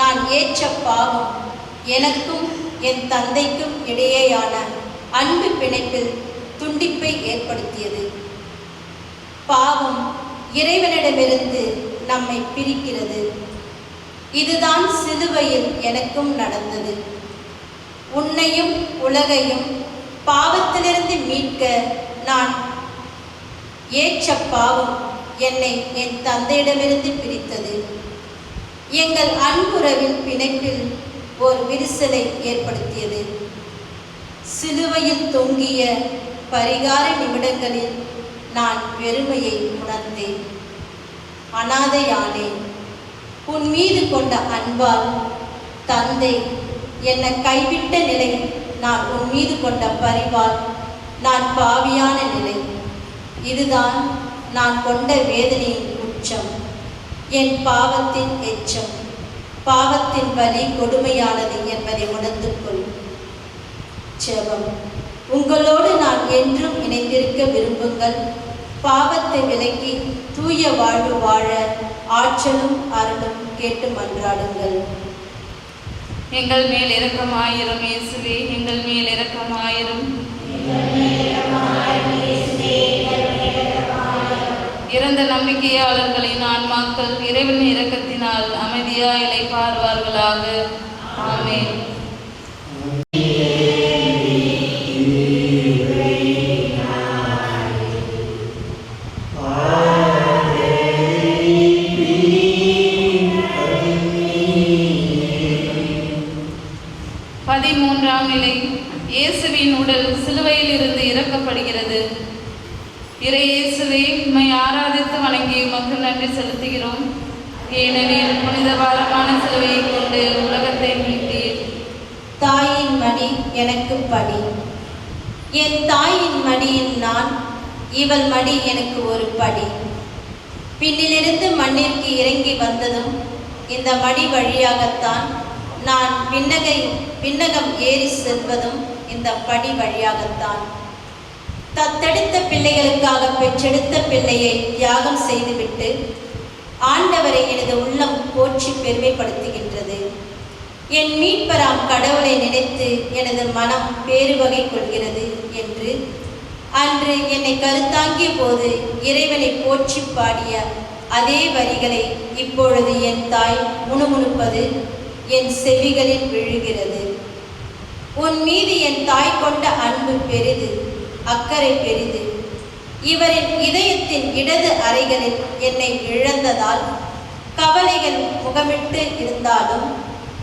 நான் ஏற்ற பாவம் எனக்கும் என் தந்தைக்கும் இடையேயான அன்பு பிணைப்பில் துண்டிப்பை ஏற்படுத்தியது. பாவம் இறைவனிடமிருந்து நம்மை பிரிக்கிறது. இதுதான் சிலுவையில் எனக்கும் நடந்தது. உன்னையும் உலகையும் பாவத்திலிருந்து மீட்க நான் ஏற்ற பாவம் என்னை என் தந்தையிடமிருந்து பிரித்தது. எங்கள் அன்புறவின் பிணைப்பில் ஓர் விரிசலை ஏற்படுத்தியது. சிலுவையில் தொங்கிய பரிகார நிமிடங்களில் நான் வெறுமையை உணர்ந்தேன். அனாதையானேன். உன் மீது கொண்ட அன்பால் தந்தை என்னை கைவிட்ட நிலை, நான் உன் மீது கொண்ட பரிவால் நான் பாவியான நிலை. இதுதான் நான் கொண்ட வேதனையின் உச்சம், என் பாவத்தின் எச்சம். பாவத்தின் வலி கொடுமையானது என்பதை உணர்ந்து கொள். ஜெபம். உங்களோடு நான் என்றும் இணைந்திருக்க விரும்புங்கள். பாவத்தை விலக்கி தூய வாழ்வு வாழ ஆற்றலும் அருளும் கேட்டு மன்றாடுங்கள். எங்கள் மேல் இரக்கமாயிரும் இயேசுவே, எங்கள் மேல் இரக்கமாயிரும். இறந்த நம்பிக்கையாளர்களின் ஆன்மாக்கள் இறைவன் இரக்கத்தினால் அமைதியாய் இளைப்பாறுவார்களாக. ஆமென். பதிமூன்றாம் நிலை. இயேசுவின் உடல் சிலுவையில் இருந்து இறக்கப்படுகிறது. இறை இயேசுவே, உம்மை ஆராதித்து வணங்கி உமக்கு நன்றி செலுத்துகிறோம். ஏனெனில் புனித பாரமான சிலுவையை கொண்டு உலகத்தை மீட்டீர். தாயின் மடி எனக்கு படி. என் தாயின் மடியில் நான், இவள் மடி எனக்கு ஒரு படி. பின்னிலிருந்து மண்ணிற்கு இறங்கி வந்ததும் இந்த மடி வழியாகத்தான் நான் விண்ணகம் ஏறி செல்வதும் இந்த படி வழியாகத்தான். தத்தெடுத்த பிள்ளைகளுக்காக பெற்றெடுத்த பிள்ளையை தியாகம் செய்துவிட்டு ஆண்டவரை எனது உள்ளம் போற்றி பெருமைப்படுத்துகின்றது. என் மீட்பராம் கடவுளை நினைத்து எனது மனம் பேருவகை கொள்கிறது என்று அன்று என்னை கருத்தாங்கிய போது இறைவனை போற்றி பாடிய அதே வரிகளை இப்பொழுது என் தாய் முணுமுணுப்பது என் செவிகளில் விழுகிறது. உன் மீது என் தாய் கொண்ட அன்பு பெரிது, அக்கறை பெரிது. இவரின் இதயத்தின் இடது அறைகளில் என்னை இழந்ததால் கவலைகள் முகமிட்டு இருந்தாலும்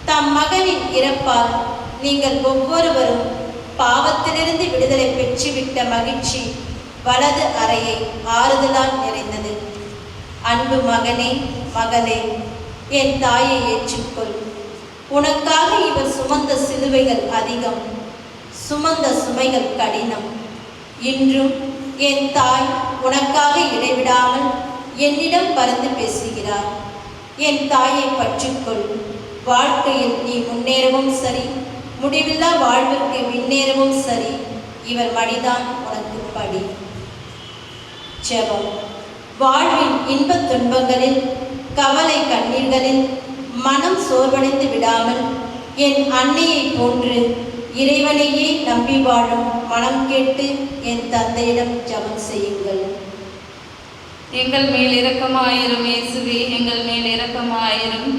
தம் மகனின் இறப்பால் நீங்கள் ஒவ்வொருவரும் பாவத்திலிருந்து விடுதலை பெற்றுவிட்ட மகிழ்ச்சி வலது அறையை ஆறுதலால் நிறைந்தது. அன்பு மகனே, மகளே, என் தாயை ஏற்றுக்கொள். உனக்காக இவர் சுமந்த சிலுவைகள் அதிகம், சுமந்த சுமைகள் கடினம். இன்றும் என் தாய் உனக்காக இடைவிடாமல் என்னிடம் பறந்து பேசுகிறார். என் தாயை பற்றிக்கொள். வாழ்க்கையில் நீ முன்னேறவும் சரி, முடிவில்லா வாழ்விற்கு முன்னேறவும் சரி, இவர் மடிதான் உனக்கு படி. ஜெபம். வாழ்வின் இன்பத் துன்பங்களில், கவலை கண்ணீர்களில் மனம் சோர்வடைந்து விடாமல் என் அன்னையை போன்று இறைவனையே நம்பி வாழும் மனம் கேட்டு என் தந்தையிடம் ஜெபம் செய்யுங்கள். எங்கள் மேல் இரக்கமாயிரும் இயேசுவே, எங்கள் மேல் இரக்கமாயிரும்.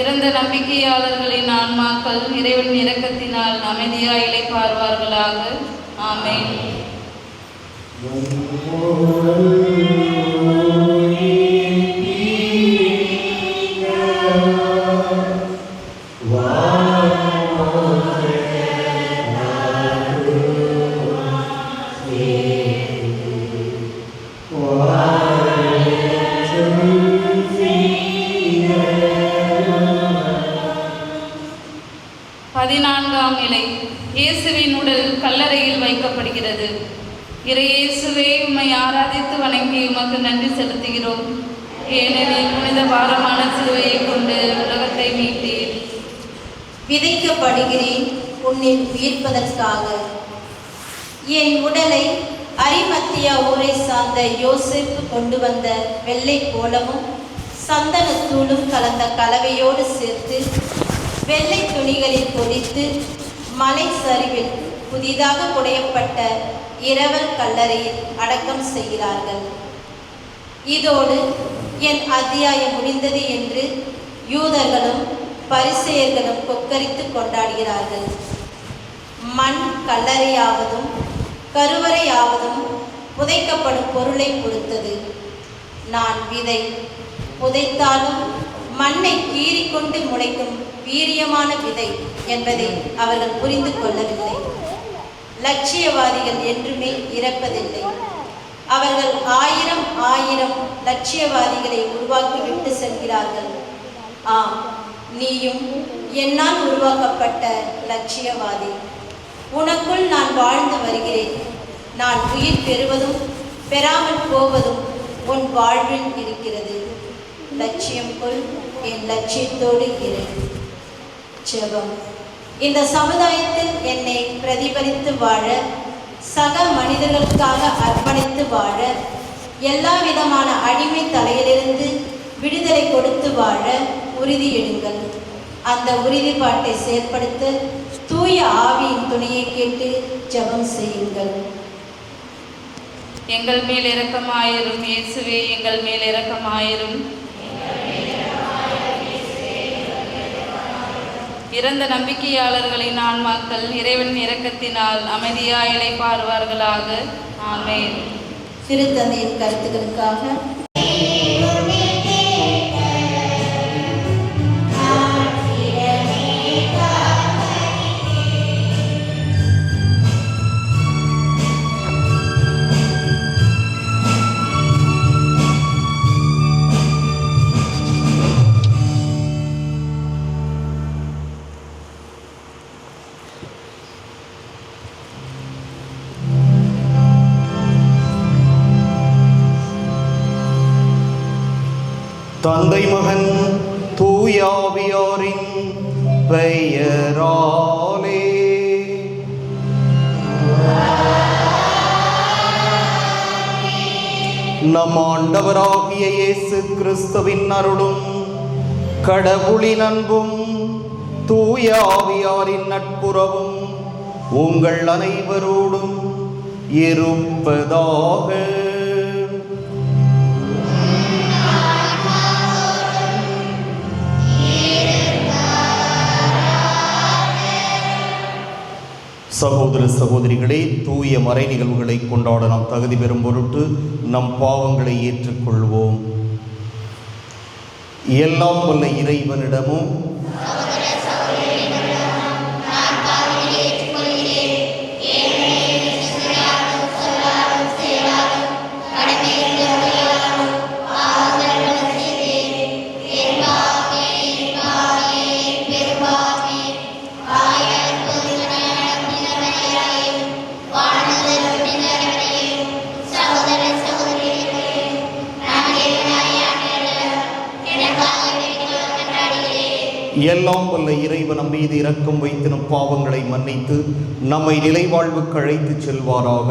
இறந்த நம்பிக்கையாளர்களின் ஆன்மாக்கள் இறைவன் இரக்கத்தினால் அமைதியாய் இளைப்பாறுவார்களாக. ஆமென். Amen. பதினான்காம் நிலை. இயேசுவின் உடல் கல்லறையில் வைக்கப்படுகிறது. இறையேசுவே, உம்மை ஆராதித்து வணங்கி உமக்கு நன்றி செலுத்துகிறோம். ஏனெனில் புனித பாரமான சிலுவையை கொண்டு உலகத்தை மீட்டீர். விதைக்கப்படுகிறேன் உன்னில் உயிர்ப்பதற்காக. என் உடலை அரிமத்தியா ஊரை சார்ந்த யோசேப்பு கொண்டு வந்த வெள்ளை கோலமும் சந்தனத்தூளும் கலந்த கலவையோடு சேர்த்து வெள்ளை துணிகளில் பொதித்து மலை சரிவில் புதிதாக குடையப்பட்ட இரவல் கல்லறையில் அடக்கம் செய்கிறார்கள். இதோடு என் அத்தியாயம் முடிந்தது என்று யூதர்களும் பரிசேயர்களும் கொக்கரித்து கொண்டாடுகிறார்கள். மண் கல்லறையாவதும் கருவறையாவதும் புதைக்கப்படும் பொருளை பொறுத்தது. நான் விதை, புதைத்தாலும் மண்ணை கீறிக்கொண்டு முளைக்கும் வீரியமான விதை என்பதை அவர்கள் புரிந்து கொள்ளவில்லை. லட்சியவாதிகள் என்றுமே இறப்பதில்லை. அவர்கள் ஆயிரம் ஆயிரம் லட்சியவாதிகளை உருவாக்கிவிட்டு செல்கிறார்கள். ஆம், நீயும் என்னால் உருவாக்கப்பட்ட லட்சியவாதி. உனக்குள் நான் வாழ்ந்து வருகிறேன். நான் உயிர் பெறுவதும் பெறாமல் போவதும் உன் வாழ்வில் இருக்கிறது. லட்சியம் கொள், என் லட்சியத்தோடு இரு. ஜெபம். இந்த சமுதாயத்தில் என்னை பிரதிபலித்து வாழ, சக மனிதர்களுக்காக அர்ப்பணித்து வாழ, எல்லா விதமான அடிமை தலையிலிருந்து விடுதலை கொடுத்து வாழ உறுதியெடுங்கள். அந்த உறுதிப்பாட்டை செயல்படுத்த தூய ஆவியின் துணையை கேட்டு ஜெபம் செய்யுங்கள். எங்கள் மேல் இரக்கமாயிரும் இயேசுவே, எங்கள் மேல் இரக்கமாயிரும். இறந்த நம்பிக்கையாளர்களின் ஆன்மாக்கள் இறைவனின் இரக்கத்தினால் அமைதியாய் இளைப்பாறுவார்களாக. ஆமென். திருத்தந்தையின் கருத்துக்களுக்காக தந்தை மகன் தூயாவியாரின் பெயராலே. நம் ஆண்டவராகிய இயேசு கிறிஸ்துவின் அருளும் கடவுளின் அன்பும் தூயாவியாரின் நட்புறவும் உங்கள் அனைவரோடும் இருப்பதாக. சகோதர சகோதரிகளே, தூய மறை நிகழ்வுகளை கொண்டாட நாம் தகுதி பெறும் பொருட்டு நம் பாவங்களை ஏற்றுக்கொள்வோம். எல்லாம் வல்ல இறைவனிடமும் எல்லாம் வல்ல இறைவன் நம் மீது இரக்கம் வைத்து நம் பாவங்களை மன்னித்து நம்மை நிலைவாழ்வுக்கு அழைத்து செல்வாராக.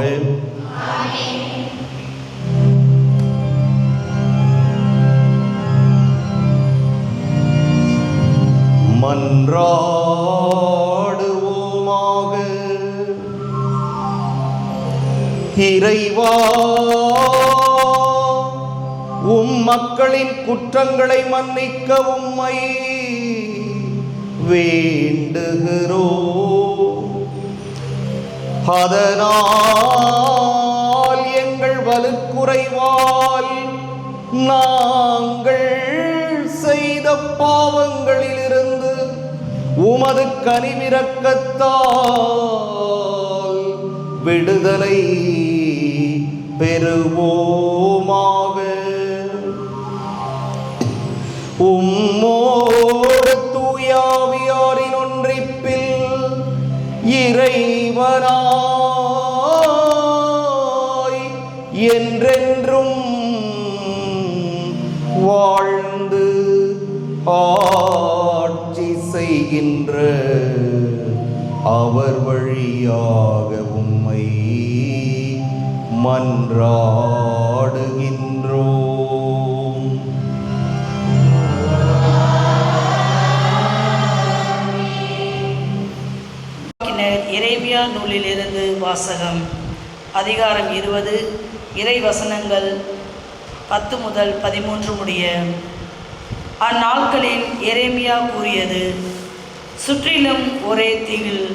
மன்றாடுவோமாக. இறைவா, மக்களின் குற்றங்களை மன்னிக்க உம்மை வேண்டுகிறோம். அதனால் எங்கள் வலுக்குறைவால் நாங்கள் செய்த பாவங்களிலிருந்து உமது கனிவிரக்கத்தால் விடுதலை பெறுவோமாக. உம்மோடு தூயாவியாரின் ஒன்றிப்பில் இறைவனாய் என்றென்றும் வாழ்ந்து ஆட்சி செய்கின்ற அவர் வழியாக உம்மை மன்றாடுகின்றோம். எரேமியா நூலிலிருந்து வாசகம். அதிகாரம் 20, இறை வசனங்கள் 10 முதல் 13 முடிய. அந்நாட்களில் எரேமியா கூறியது, சுற்றிலும் ஒரே திகில்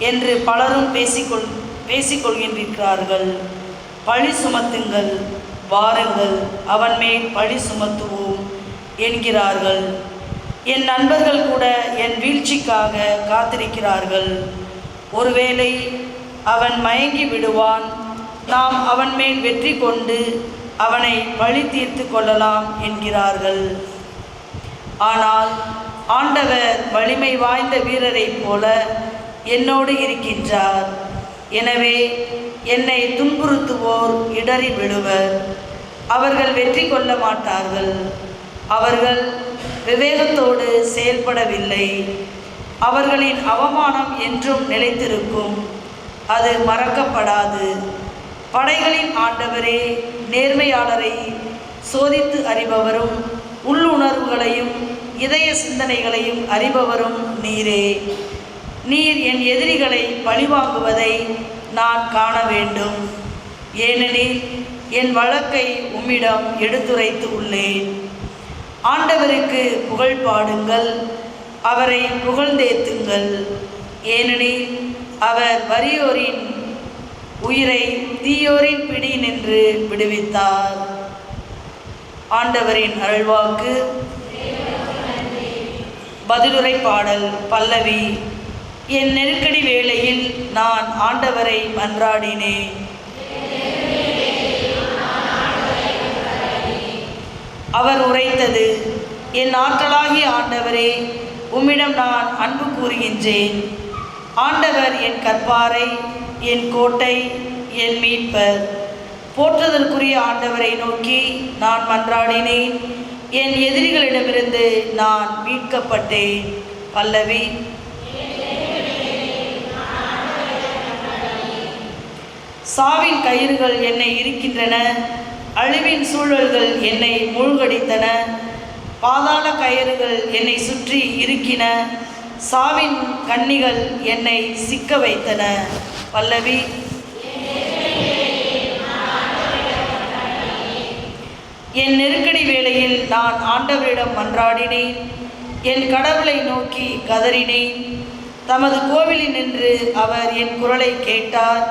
என்று பலரும் பேசிக்கொள்கின்றார்கள். பழி சுமத்துங்கள், வாருங்கள், அவன் மேல் பழி சுமத்துவோம் என்கிறார்கள். என் நண்பர்கள் கூட என் வீழ்ச்சிக்காக காத்திருக்கிறார்கள். ஒருவேளை அவன் மயங்கி விடுவான், நாம் அவன் மேல் வெற்றி கொண்டு அவனை பழி தீர்த்து கொள்ளலாம் என்கிறார்கள். ஆனால் ஆண்டவர் வலிமை வாய்ந்த வீரரைப் போல என்னோடு இருக்கின்றார். எனவே என்னை துன்புறுத்துவோர் இடறி விழுவர், அவர்கள் வெற்றி கொள்ள மாட்டார்கள். அவர்கள் விவேகத்தோடு செயல்படவில்லை. அவர்களின் அவமானம் என்றும் நிலைத்திருக்கும், அது மறக்கப்படாது. படைகளின் ஆண்டவரே, நேர்மையாளரை சோதித்து அறிபவரும் உள்ளுணர்வுகளையும் இதய சிந்தனைகளையும் அறிபவரும் நீரே. நீர் என் எதிரிகளை பழிவாங்குவதை நான் காண வேண்டும். ஏனெனில் என் வழக்கை உம்மிடம் எடுத்துரைத்து உள்ளேன். ஆண்டவருக்கு புகழ் பாடுங்கள், அவரை புகழ்ந்தேத்துங்கள். ஏனெனில் அவர் வறியோரின் உயிரை தீயோரின் பிடி நின்று விடுவித்தார். ஆண்டவரின் அருள்வாக்கு. பதிலுரை பாடல். பல்லவி. என் நெருக்கடி வேளையில் நான் ஆண்டவரை மன்றாடினேன். அவர் உரைத்தது, என் ஆற்றலாகிய ஆண்டவரே, உம்மிடம் நான் அன்பு கூறுகின்றேன். ஆண்டவர் என் கற்பாரை, என் கோட்டை, என் மீட்பர். போற்றுதற்குரிய ஆண்டவரை நோக்கி நான் மன்றாடினேன். என் எதிரிகளிடமிருந்து நான் மீட்கப்பட்டேன். பல்லவி. சாவின் கயிறுகள் என்னை இருக்கின்றன, அழிவின் சூழல்கள் என்னை மூழ்கடித்தன. பாதாள கயிறுகள் என்னை சுற்றி இருக்கின, சாவின் கண்ணிகள் என்னை சிக்க வைத்தன. பல்லவி. என் நெருக்கடி வேளையில் நான் ஆண்டவரிடம் மன்றாடினேன். என் கடவுளை நோக்கி கதறினேன். தமது கோவிலில் நின்று அவர் என் குரலை கேட்டார்.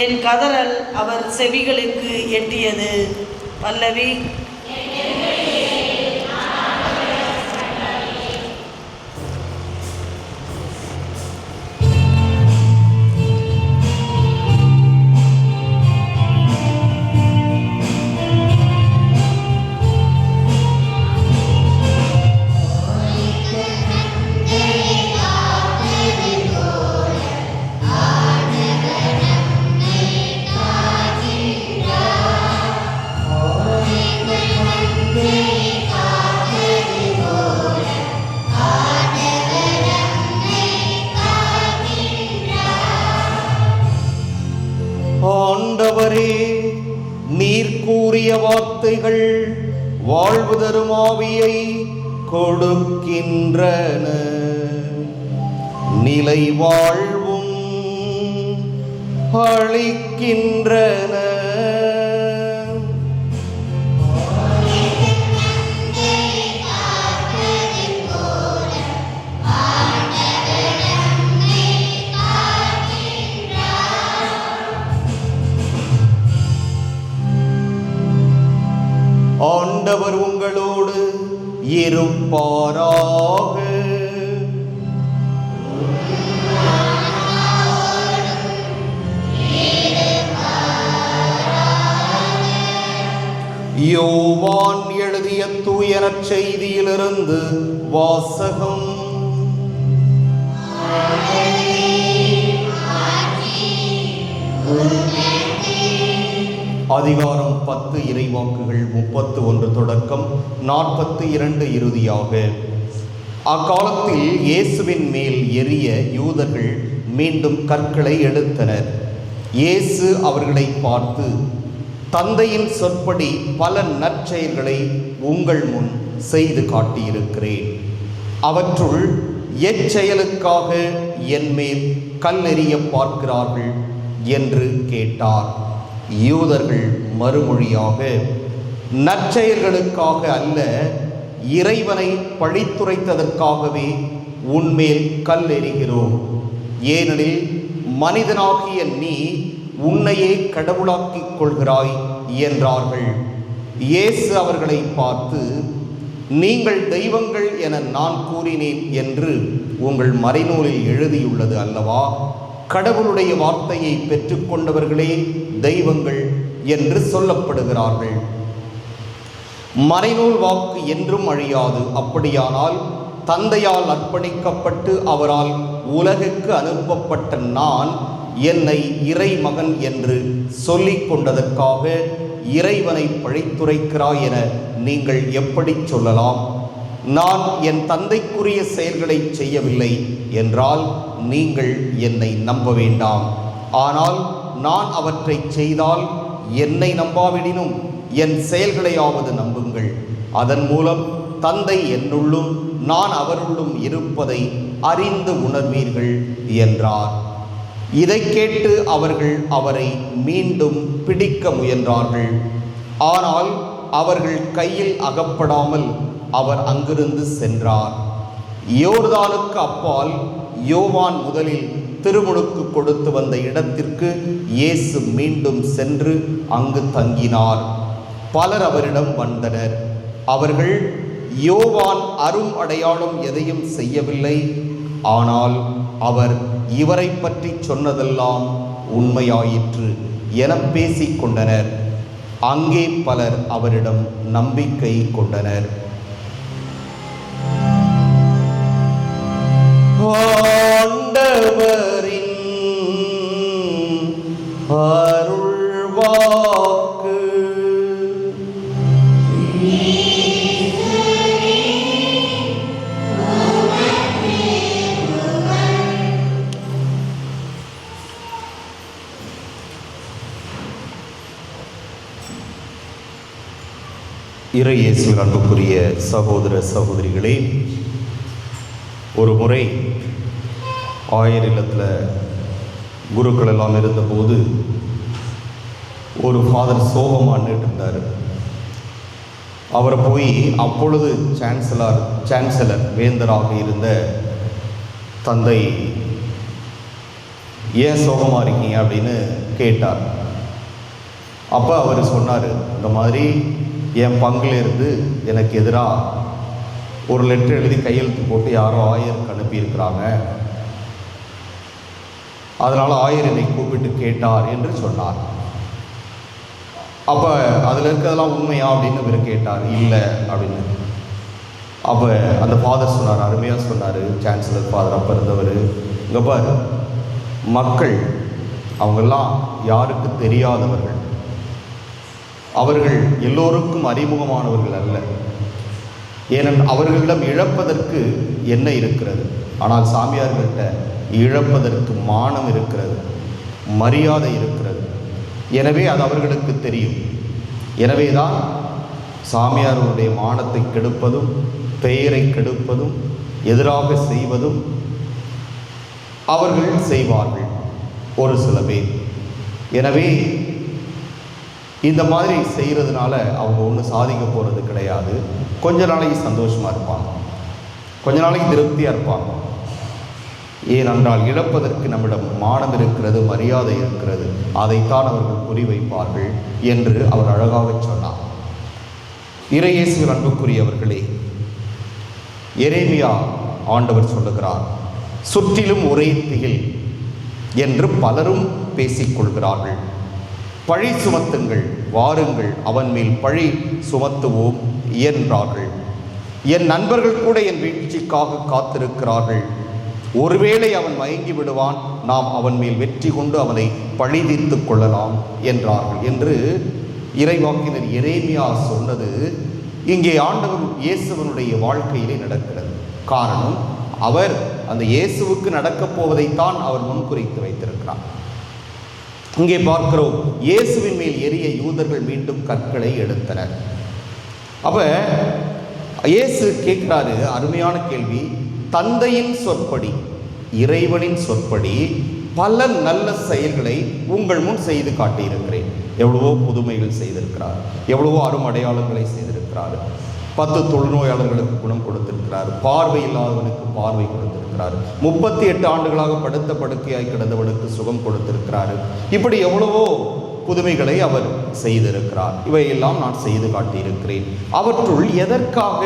என் கதறல் அவர் செவிகளுக்கு எட்டியது. பல்லவி. ஆண்டவரே, நீர் கூறிய வார்த்தைகள் வாழ்வு தரும் ஆவியை கொடுக்கின்றன, நிலை வாழ்வும் அளிக்கின்றன. ஆண்டவர் உங்களோடு இருப்பாராக. யோவான் எழுதிய தூய நற்செய்தியிலிருந்து வாசகம். அதிகாரம் 10 இறைவாக்குகள் 31 தொடக்கம் 42 இறுதியாக. அக்காலத்தில் இயேசுவின் மேல் எரிய யூதர்கள் மீண்டும் கற்களை எடுத்தனர். இயேசு அவர்களை பார்த்து, தந்தையின் சொற்படி பல நற்செயல்களை உங்கள் முன் செய்து காட்டியிருக்கிறேன். அவற்றுள் எச்செயலுக்காக என்மேல் கல்லெறிய பார்க்கிறார்கள் என்று கேட்டார். யூதர்கள் மறுமொழியாக, நற்செயல்களுக்காக அல்ல, இறைவனை பழித்துரைத்ததற்காகவே உன்மேல் கல்லெறிகிறோம். ஏனெனில் மனிதனாகிய நீ உன்னையே கடவுளாக்கிக் கொள்கிறாய் என்றார்கள். இயேசு அவர்களை பார்த்து, நீங்கள் தெய்வங்கள் என நான் கூறினேன் என்று உங்கள் மறைநூலில் எழுதியுள்ளது அல்லவா? கடவுளுடைய வார்த்தையை பெற்றுக்கொண்டவர்களே தெய்வங்கள் என்று சொல்லப்படுகிறார்கள். மறைநூல் வாக்கு என்றும் அழியாது. அப்படியானால் தந்தையால் அர்ப்பணிக்கப்பட்டு அவரால் உலகுக்கு அனுப்பப்பட்ட நான் என்னை இறைமகன் என்று சொல்லிக் கொண்டதற்காக இறைவனை பழித்துரைக்கிறாய் என நீங்கள் எப்படி சொல்லலாம்? நான் என் தந்தைக்குரிய செயல்களை செய்யவில்லை என்றால் நீங்கள் என்னை நம்ப வேண்டாம். ஆனால் நான் அவற்றை செய்தால் என்னை நம்பாவிடினும் என் செயல்களையாவது நம்புங்கள். அதன் மூலம் தந்தை என்னுள்ளும் நான் அவருள்ளும் இருப்பதை அறிந்து உணர்வீர்கள் என்றார். இதை கேட்டு அவர்கள் அவரை மீண்டும் பிடிக்க முயன்றார்கள். ஆனால் அவர்கள் கையில் அகப்படாமல் அவர் அங்கிருந்து சென்றார். யோர்தானுக்கு அப்பால் யோவான் முதலில் திருமுழுக்கு கொடுத்து வந்த இடத்திற்கு இயேசு மீண்டும் சென்று அங்கு தங்கினார். பலர் அவரிடம் வந்தனர். அவர்கள், யோவான் அரும் அடையாளம் எதையும் செய்யவில்லை, ஆனால் அவர் இவரை பற்றி சொன்னதெல்லாம் உண்மையாயிற்று என பேசிக் கொண்டனர். அங்கே பலர் அவரிடம் நம்பிக்கை கொண்டனர். ஆண்டவரின் அருள்வாக்கு. இறை இயேசுவின் அன்புக்குரிய சகோதர சகோதரிகளே, ஒரு முறை ஆயர் இல்லத்தில் குருக்கள் எல்லாம் இருந்தபோது ஒரு ஃபாதர் சோகமாக நின்றுட்டார். அவரை போய் அப்பொழுது சான்சலர் வேந்தராக இருந்த தந்தை, ஏன் சோகமாக இருக்கீங்க அப்படின்னு கேட்டார். அப்போ அவர் சொன்னார், இந்த மாதிரி என் பங்கிலிருந்து எனக்கு எதிராக ஒரு லெட்டர் எழுதி கையெழுத்து போட்டு யாரோ ஆயருக்கு அனுப்பியிருக்கிறாங்க, அதனால் ஆயர் என்னை கூப்பிட்டு கேட்டார் என்று சொன்னார். அப்போ அதில் இருக்கிறதெல்லாம் உண்மையா அப்படின்னு இவர் கேட்டார். இல்லை அப்படின்னு. அப்போ அந்த ஃபாதர் சொன்னார், அருமையாக சொன்னார், சான்சலர் ஃபாதர் அப்போ இருந்தவர், இங்கே பாரு, மக்கள் அவங்கெல்லாம் யாருக்கு தெரியாதவர்கள், அவர்கள் எல்லோருக்கும் அறிமுகமானவர்கள் அல்ல. ஏனென்றால் அவர்களிடம் இழப்பதற்கு என்ன இருக்கிறது? ஆனால் சாமியார்கள்ட்ட இழப்பதற்கு மானம் இருக்கிறது, மரியாதை இருக்கிறது. எனவே அது அவர்களுக்கு தெரியும். எனவே தான் சாமியார்களுடைய மானத்தை கெடுப்பதும் பெயரை கெடுப்பதும் எதிராக செய்வதும் அவர்கள் செய்வார்கள் ஒரு சில பேர். எனவே இந்த மாதிரி செய்கிறதுனால அவங்க ஒன்றும் சாதிக்க போகிறது கிடையாது. கொஞ்ச நாளைக்கு சந்தோஷமாக இருப்பாங்க, கொஞ்ச நாளைக்கு திருப்தியாக இருப்பாங்க. ஏனென்றால் இழப்பதற்கு நம்மிடம் மானம் இருக்கிறது, மரியாதை இருக்கிறது, அதைத்தான் அவர்கள் குறிவைப்பார்கள் என்று அவர் அழகாக சொன்னார். இறை இயேசுவின் அன்புக்குரியவர்களே, எரேமியா ஆண்டவர் சொல்லுகிறார், சுற்றிலும் ஒரே திகில் என்று பலரும் பேசிக்கொள்கிறார்கள். பழி சுமத்துங்கள், வாருங்கள் அவன் மேல் பழி சுமத்துவோம் என்றார்கள். என் நண்பர்கள் கூட என் வீழ்ச்சிக்காக காத்திருக்கிறார்கள். ஒருவேளை அவன் மயங்கி விடுவான், நாம் அவன் மேல் வெற்றி கொண்டு அவனை பழி தீர்த்து கொள்ளலாம் என்றார்கள் என்று இறைவாக்கினர் எரேமியா சொன்னது இங்கே ஆண்டவர் இயேசுவனுடைய வாழ்க்கையிலே நடக்கிறது. காரணம், அவர் அந்த இயேசுவுக்கு நடக்கப் போவதைத்தான் அவர் முன்குறித்து வைத்திருக்கிறார். இங்கே பார்க்கிறோம், இயேசுவின் மேல் எரிய யூதர்கள் மீண்டும் கற்களை எடுத்தனர். அப்ப இயேசு கேட்கிறாரு, அருமையான கேள்வி. தந்தையின் சொற்படி, இறைவனின் சொற்படி பல நல்ல செயல்களை உங்கள் முன் செய்து காட்டியிருக்கிறேன். எவ்வளவோ புதுமைகள் செய்திருக்கிறார், எவ்வளவோ அருமடையாளங்களை செய்திருக்கிறார். 10 தொழுநோயாளர்களுக்கு குணம் கொடுத்திருக்கிறார், பார்வை இல்லாதவனுக்கு பார்வை கொடுத்திருக்கிறார், 38 ஆண்டுகளாக படுத்த படுக்கையாய் கிடந்தவனுக்கு சுகம் கொடுத்திருக்கிறார். இப்படி எவ்வளவோ புதுமைகளை அவர் செய்திருக்கிறார். இவையெல்லாம் நான் செய்து காட்டியிருக்கிறேன். அவற்றுள் எதற்காக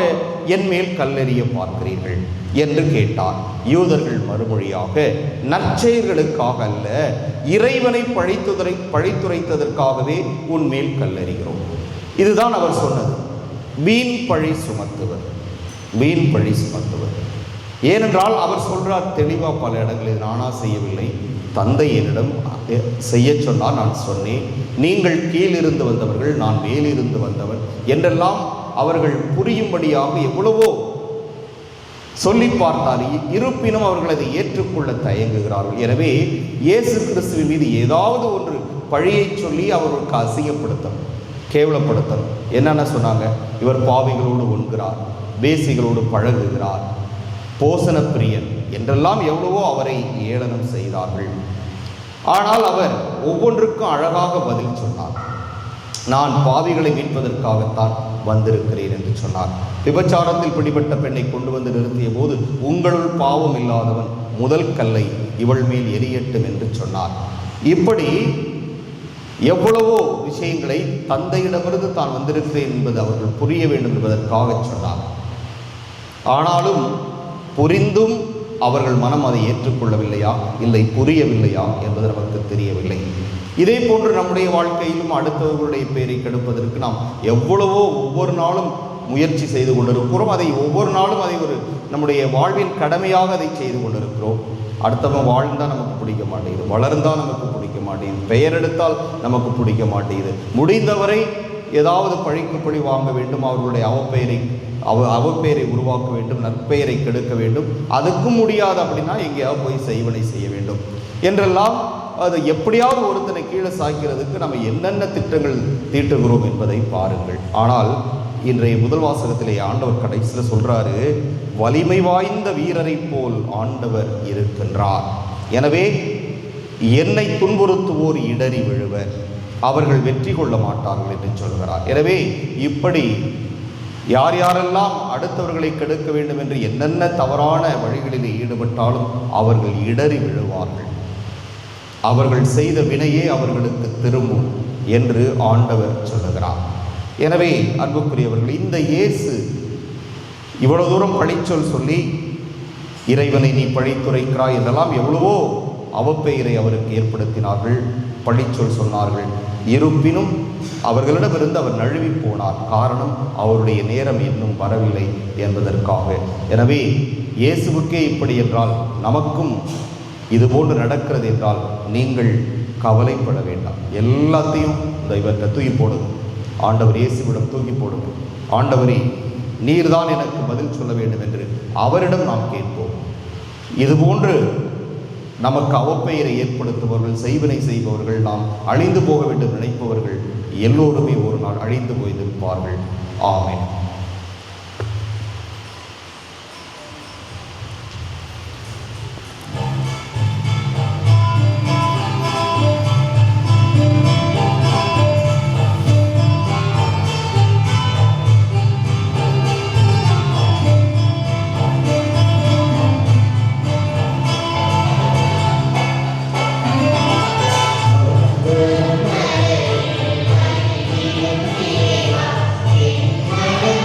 என் மேல் கல்லெறிய பார்க்கிறீர்கள் என்று கேட்டார். யூதர்கள் மறுமொழியாக, நற்செயல்களுக்காக அல்ல, இறைவனை பழித்துரைத்ததற்காகவே உன் மேல் கல்லெறிகிறோம். இதுதான் அவர் சொன்னது. வீண் பழி சுமத்துவர், வீண் பழி சுமத்துவர். ஏனென்றால் அவர் சொல்றார் தெளிவாக பல இடங்களில், நானா செய்யவில்லை, தந்தை என்னிடம் செய்ய சொன்னால் நான் சொன்னேன், நீங்கள் கீழிருந்து வந்தவர்கள், நான் மேலிருந்து வந்தவன் என்றெல்லாம் அவர்கள் புரியும்படியாக எவ்வளவோ சொல்லி பார்த்தார். இருப்பினும் அவர்கள் அதை ஏற்றுக்கொள்ள தயங்குகிறார்கள். எனவே இயேசு கிறிஸ்துவின் மீது ஏதாவது ஒன்று பழியை சொல்லி அவர்களுக்கு அசிங்கப்படுத்தணும், கேவலப்படுத்தணும். என்னென்ன சொன்னாங்க? இவர் பாவிகளோடு உண்கிறார், வேசிகளோடு பழகுகிறார், போசன பிரியன் என்றெல்லாம் எவ்வளவோ அவரை ஏளனம் செய்தார்கள். ஆனால் அவர் ஒவ்வொன்றுக்கும் அழகாக பதில் சொன்னார். நான் பாவிகளை மீட்பதற்காகத்தான் வந்திருக்கிறேன் என்று சொன்னார். விபச்சாரத்தில் பிடிபட்ட பெண்ணை கொண்டு வந்து நிறுத்திய போது, உங்களுள் பாவம் இல்லாதவன் முதல் கல்லை இவள் மேல் எரியட்டும் என்று சொன்னார். இப்படி எவ்வளவோ விஷயங்களை தந்தையிடமிருந்து தான் வந்திருக்கிறேன் என்பது அவர்கள் புரிய வேண்டும் என்பதற்காக சொன்னார். ஆனாலும் புரிந்தும் அவர்கள் மனம் அதை ஏற்றுக்கொள்ளவில்லையா, இல்லை புரியவில்லையா என்பது நமக்கு தெரியவில்லை. இதே போன்று நம்முடைய வாழ்க்கையிலும் அடுத்தவர்களுடைய பெயரை கெடுப்பதற்கு நாம் எவ்வளவோ ஒவ்வொரு நாளும் முயற்சி செய்து கொண்டிருக்கிறோம். அதை ஒவ்வொரு நாளும் அதை ஒரு நம்முடைய வாழ்வின் கடமையாக அதை செய்து கொண்டிருக்கிறோம். அடுத்தவன் வாழ்ந்தால் நமக்கு பிடிக்க மாட்டேங்குது, வளர்ந்தால் நமக்கு பிடிக்க மாட்டேங்குது, பெயர் எடுத்தால் நமக்கு பிடிக்க மாட்டேங்குது. முடிந்தவரை ஏதாவது பழிக்கு பழி வாங்க வேண்டும், அவர்களுடைய அவப்பெயரை உருவாக்க வேண்டும், நற்பெயரை கெடுக்க வேண்டும். அதுக்கும் முடியாது அப்படின்னா எங்கேயாவது போய் செய்வனை செய்ய வேண்டும் என்றெல்லாம் அது எப்படியாவது ஒருத்தனை கீழே சாய்க்கிறதுக்கு நம்ம என்னென்ன திட்டங்கள் தீட்டுகிறோம் என்பதை பாருங்கள். ஆனால் இன்றைய முதல் வாசகத்திலே ஆண்டவர் கடைசியில் சொல்றாரு, வலிமை வாய்ந்த வீரரை போல் ஆண்டவர் இருக்கின்றார். எனவே என்னை துன்புறுத்துவோர் இடறி விழுவர், அவர்கள் வெற்றி கொள்ள மாட்டார்கள் என்று சொல்கிறார். எனவே இப்படி யார் யாரெல்லாம் அடுத்தவர்களை கெடுக்க வேண்டும் என்று என்னென்ன தவறான வழிகளில் ஈடுபட்டாலும் அவர்கள் இடறி விழுவார்கள், அவர்கள் செய்த வினையே அவர்களுக்கு திரும்பும் என்று ஆண்டவர் சொல்லுகிறார். எனவே அன்புக்குரியவர்கள், இந்த இயேசு இவ்வளவு தூரம் பழிச்சொல் சொல்லி இறைவனை நீ பழித்துரைக்கிறாய் என்றெல்லாம் எவ்வளவோ அவப்பெயரை அவருக்கு ஏற்படுத்தினார்கள், பழிச்சொல் சொன்னார்கள். இருப்பினும் அவர்களிடமிருந்து அவர் நழுவி போனார். காரணம், அவருடைய நேரம் இன்னும் வரவில்லை என்பதற்காக. எனவே இயேசுவுக்கே இப்படி என்றால் நமக்கும் இதுபோன்று நடக்கிறது என்றால் நீங்கள் கவலைப்பட வேண்டாம். எல்லாத்தையும் இவர்கிட்ட தூக்கி போடுங்க, ஆண்டவர் இயேசுவிடம் தூக்கி போடுங்க. ஆண்டவரே, நீர்தான் எனக்கு பதில் சொல்ல வேண்டும் என்று அவரிடம் நாம் கேட்போம். இதுபோன்று நமக்கு அவப்பெயரை ஏற்படுத்துபவர்கள், செய்வினை செய்பவர்கள், நாம் அழிந்து போக வேண்டும் நினைப்பவர்கள் எல்லோருமே ஒரு நாள் அழிந்து போயிருப்பார்கள். ஆமென். Amen.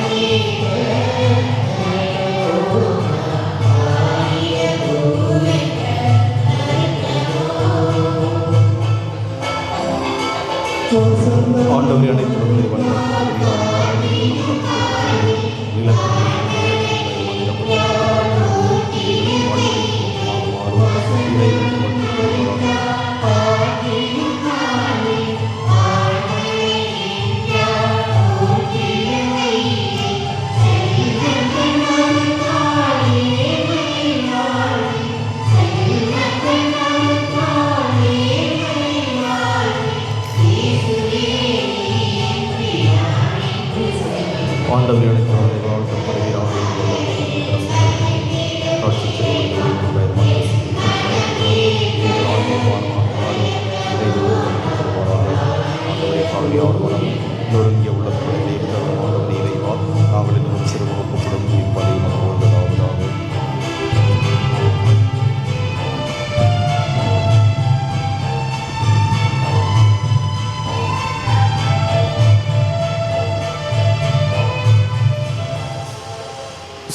ஆவியானவரும் நொறுங்கிய உள்ளத்திலே இருக்கிறவர்களாக இறைவா நாங்கள் இன்னும் சிறு ஒப்புப்படும் இப்பதை மனோர்வதாவதாக.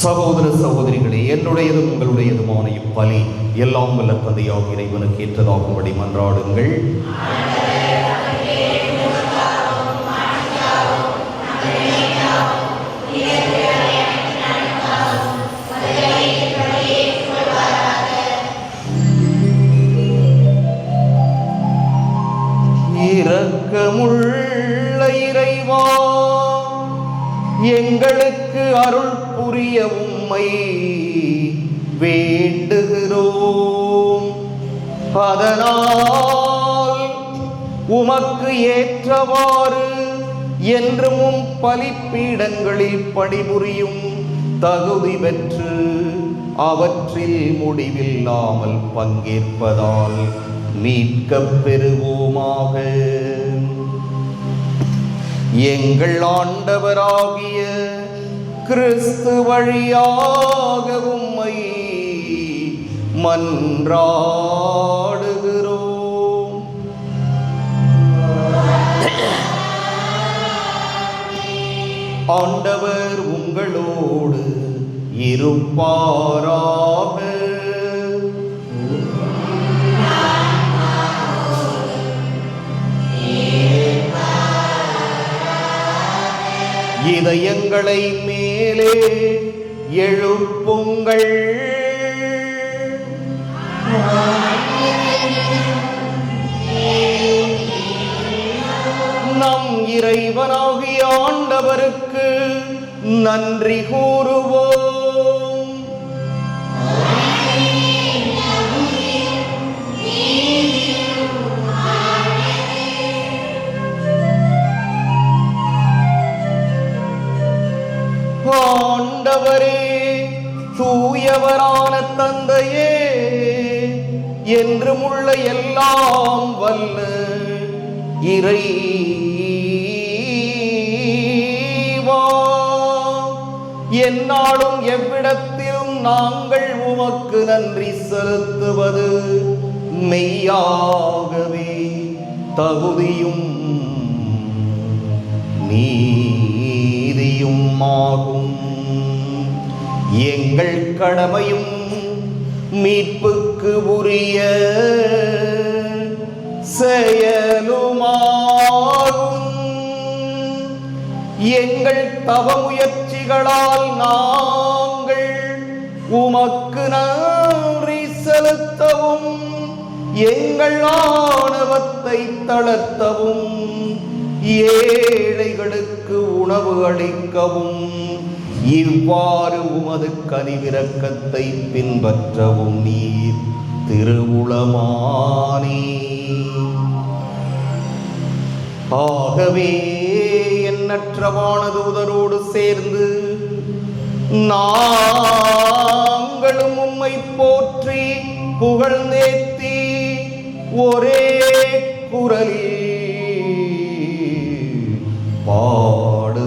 சகோதர சகோதரிகளே, என்னுடையதும் உங்களுடையதுமான இப்பலி எல்லாம் வல்ல தந்தையாக இறைவனுக்கு ஏற்றதாகும்படி மன்றாடுங்கள். இரக்கமுள்ள இறைவா, எங்களுக்கு அருள் புரிய உம்மை வேண்டுகிறோம். அதனால் உமக்கு ஏற்றவாறு என்றும் பலிப்பீடங்களில் பணிபுரியும் தகுதி பெற்று அவற்றில் முடிவில்லாமல் பங்கேற்பதால் மீட்கப் பெறுவோமாக. எங்கள் ஆண்டவராகிய கிறிஸ்து வழியாக உம்மை மன்றாடுகிறோம். ஆண்டவர் உங்களோடு இருப்பாராக. இதயங்களை மேலே எழுப்புங்கள். நம் இறைவனாகிய ஆண்டவருக்கு நன்றி கூறுவோம். ஆண்டவரே, தூயவரான தந்தையே, என்றும் உள்ள எல்லாம் வல்ல இறைவா, எந்நாளும் எவ்விடத்திலும் நாங்கள் உமக்கு நன்றி செலுத்துவது மெய்யாகவே தகுதியும் நீதியும் ஆகும். எங்கள் கடமையும் மீட்புக்கு உரிய செயலுமாகும். எங்கள் தவ முயற்சிகளால் நாங்கள் உமக்கு நன்றி செலுத்தவும், எங்கள் ஆணவத்தை தளர்த்தவும், ஏழைகளுக்கு உணவு அளிக்கவும், இவ்வாறு உமது கனிவிரக்கத்தை பின்பற்றவும் நீர் திருவுளமானே. ஆகவே எண்ணற்றவான தூதரோடு சேர்ந்து நாங்களும் உம்மை போற்றி புகழ்ந்தேத்தி ஒரே குரலில் பாடுவதாவது: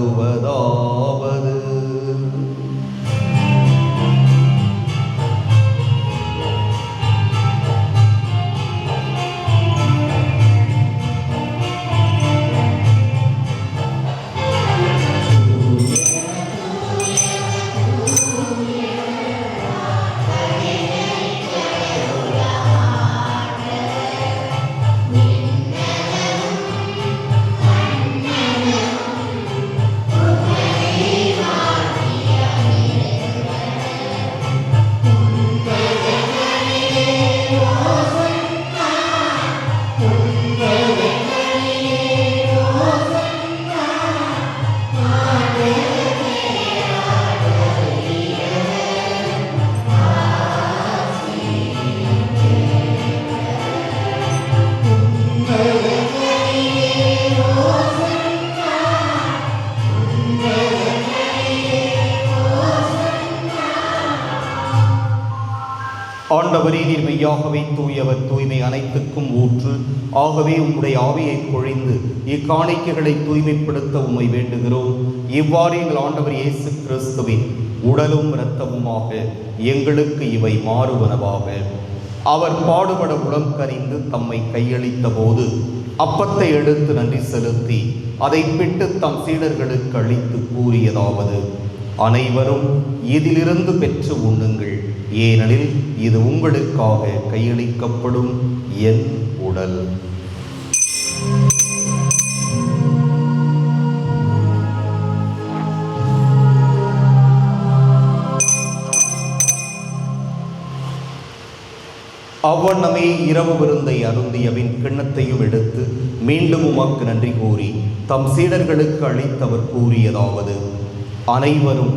ஆண்டவரே, நீர் மெய்யாகவே தூயவர், தூய்மை அனைத்துக்கும் ஊற்று. ஆகவே உம்முடைய ஆவியை பொழிந்து இக்காணிக்கைகளை தூய்மைப்படுத்த உம்மை வேண்டுகிறோம். இவ்வாறு எங்கள் ஆண்டவர் இயேசு கிறிஸ்துவின் உடலும் இரத்தமுமாக எங்களுக்கு இவை மாறுவனவாக. அவர் பாடுபட உளம் கனிந்து தம்மை கையளித்த போது அப்பத்தை எடுத்து நன்றி செலுத்தி அதை பிட்டு தம் சீடர்களுக்கு அளித்து கூறியதாவது: அனைவரும் இதிலிருந்து பெற்று உண்ணுங்கள், ஏனெனில் இது உங்களுக்காக கையளிக்கப்படும் என் உடல். அவ்வண்ணமே இரவு விருந்தை அருந்தியவின் கிண்ணத்தையும் எடுத்து மீண்டும் உமக்கு நன்றி கூறி தம் சீடர்களுக்கு அளித்தவர் கூறியதாவது: அனைவரும்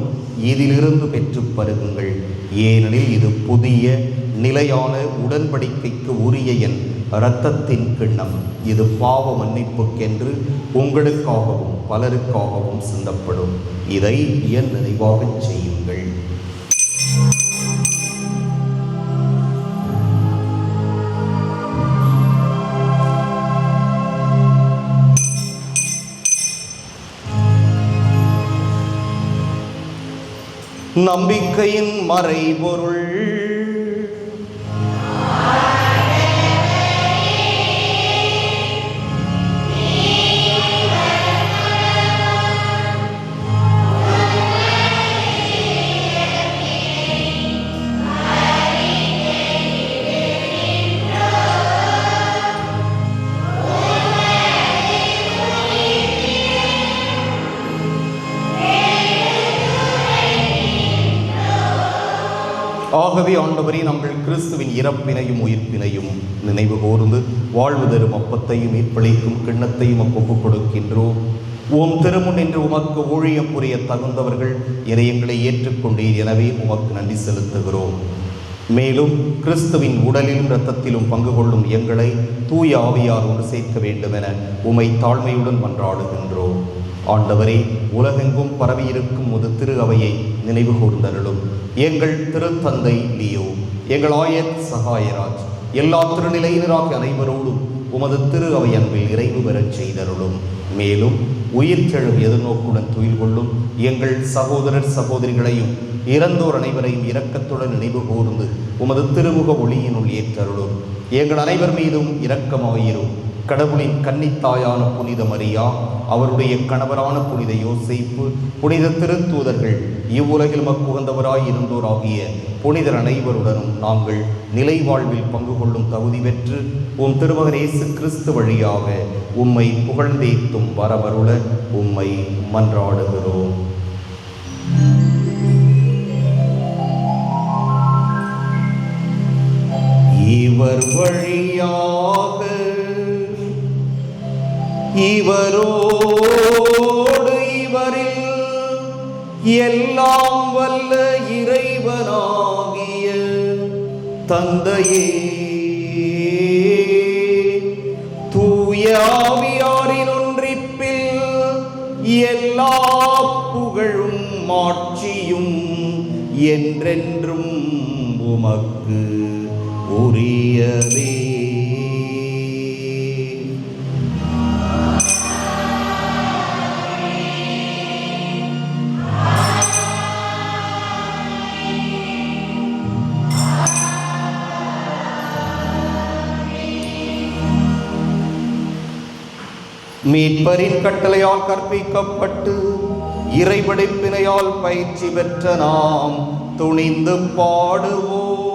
இதிலிருந்து பெற்று பருகுங்கள், ஏனெனில் இது புதிய நிலையான உடன்படிக்கைக்கு உரிய என் இரத்தத்தின் கிண்ணம். இது பாவ மன்னிப்புக்கென்று உங்களுக்காகவும் பலருக்காகவும் சிந்தப்படும். இதை என் நினைவாகச் செய்யுங்கள். நம்பிக்கையின் மறைபொருள். ஆகவே ஆண்டவரே, நாங்கள் கிறிஸ்துவின் இறப்பினையும் உயிர்ப்பினையும் நினைவு கூர்ந்து வாழ்வு தரும் அப்பத்தையும் மீட்பளிக்கும் கிண்ணத்தையும் ஒப்புக் கொடுக்கின்றோம். உம் திருமுன் என்று உமக்கு ஊழியம் புரிய தகுந்தவர்கள் எங்களை ஏற்றுக்கொண்டீர். எனவே உமக்கு நன்றி செலுத்துகிறோம். மேலும் கிறிஸ்துவின் உடலிலும் இரத்தத்திலும் பங்கு கொள்ளும் எங்களை தூய ஆவியார் ஒன்று சேர்க்க வேண்டுமென உமை தாழ்மையுடன் மன்றாடுகின்றோம். ஆண்டவரே, உலகெங்கும் பரவியிருக்கும் ஒரு திரு அவையை நினைவு கூர்ந்தருளும். எங்கள் திருத்தந்தை லியோ, எங்கள் ஆயர் சகாயராஜ், எல்லா திருநிலையினராக அனைவரோடும் உமது திரு அவை அன்பில் நிறைவு பெறச் செய்தருளும். மேலும் உயிர்ச்செழும் எதிர்நோக்குடன் துயில் கொள்ளும் எங்கள் சகோதரர் சகோதரிகளையும் இறந்தோர் அனைவரையும் இரக்கத்துடன் நினைவு கூர்ந்து உமது திருமுக ஒளியினுள் ஏற்றருளும். எங்கள் அனைவர் மீதும் இரக்கமாயிரும். கடவுளின் கன்னித்தாயான புனித மரியா, அவருடைய கணவரான புனித யோசேப்பு, புனித திருத்தூதர்கள், இவ்வுலகில் மக்குகந்தவராய் இருந்தோராகிய புனிதர் அனைவருடனும் நாங்கள் நிலை வாழ்வில் பங்கு கொள்ளும் தகுதி பெற்று உம் திருமகன் இயேசு கிறிஸ்து வழியாக உம்மை புகழ்ந்தேத்தும் வரவருள உம்மை மன்றாடுகிறோம். இவர் வழியாக இவரோடு இவரில் எல்லாம் வல்ல இறைவனாகிய தந்தையே, தூய ஆவியாரின் ஒன்றிப்பில் எல்லா புகழும் மாட்சியும் என்றென்றும் உமக்கு உரியதே. மீட்பரின் கட்டளையால் கற்பிக்கப்பட்டு இறைபடைப்பினையால் பயிற்சி பெற்ற நாம் துணிந்து பாடுவோம்.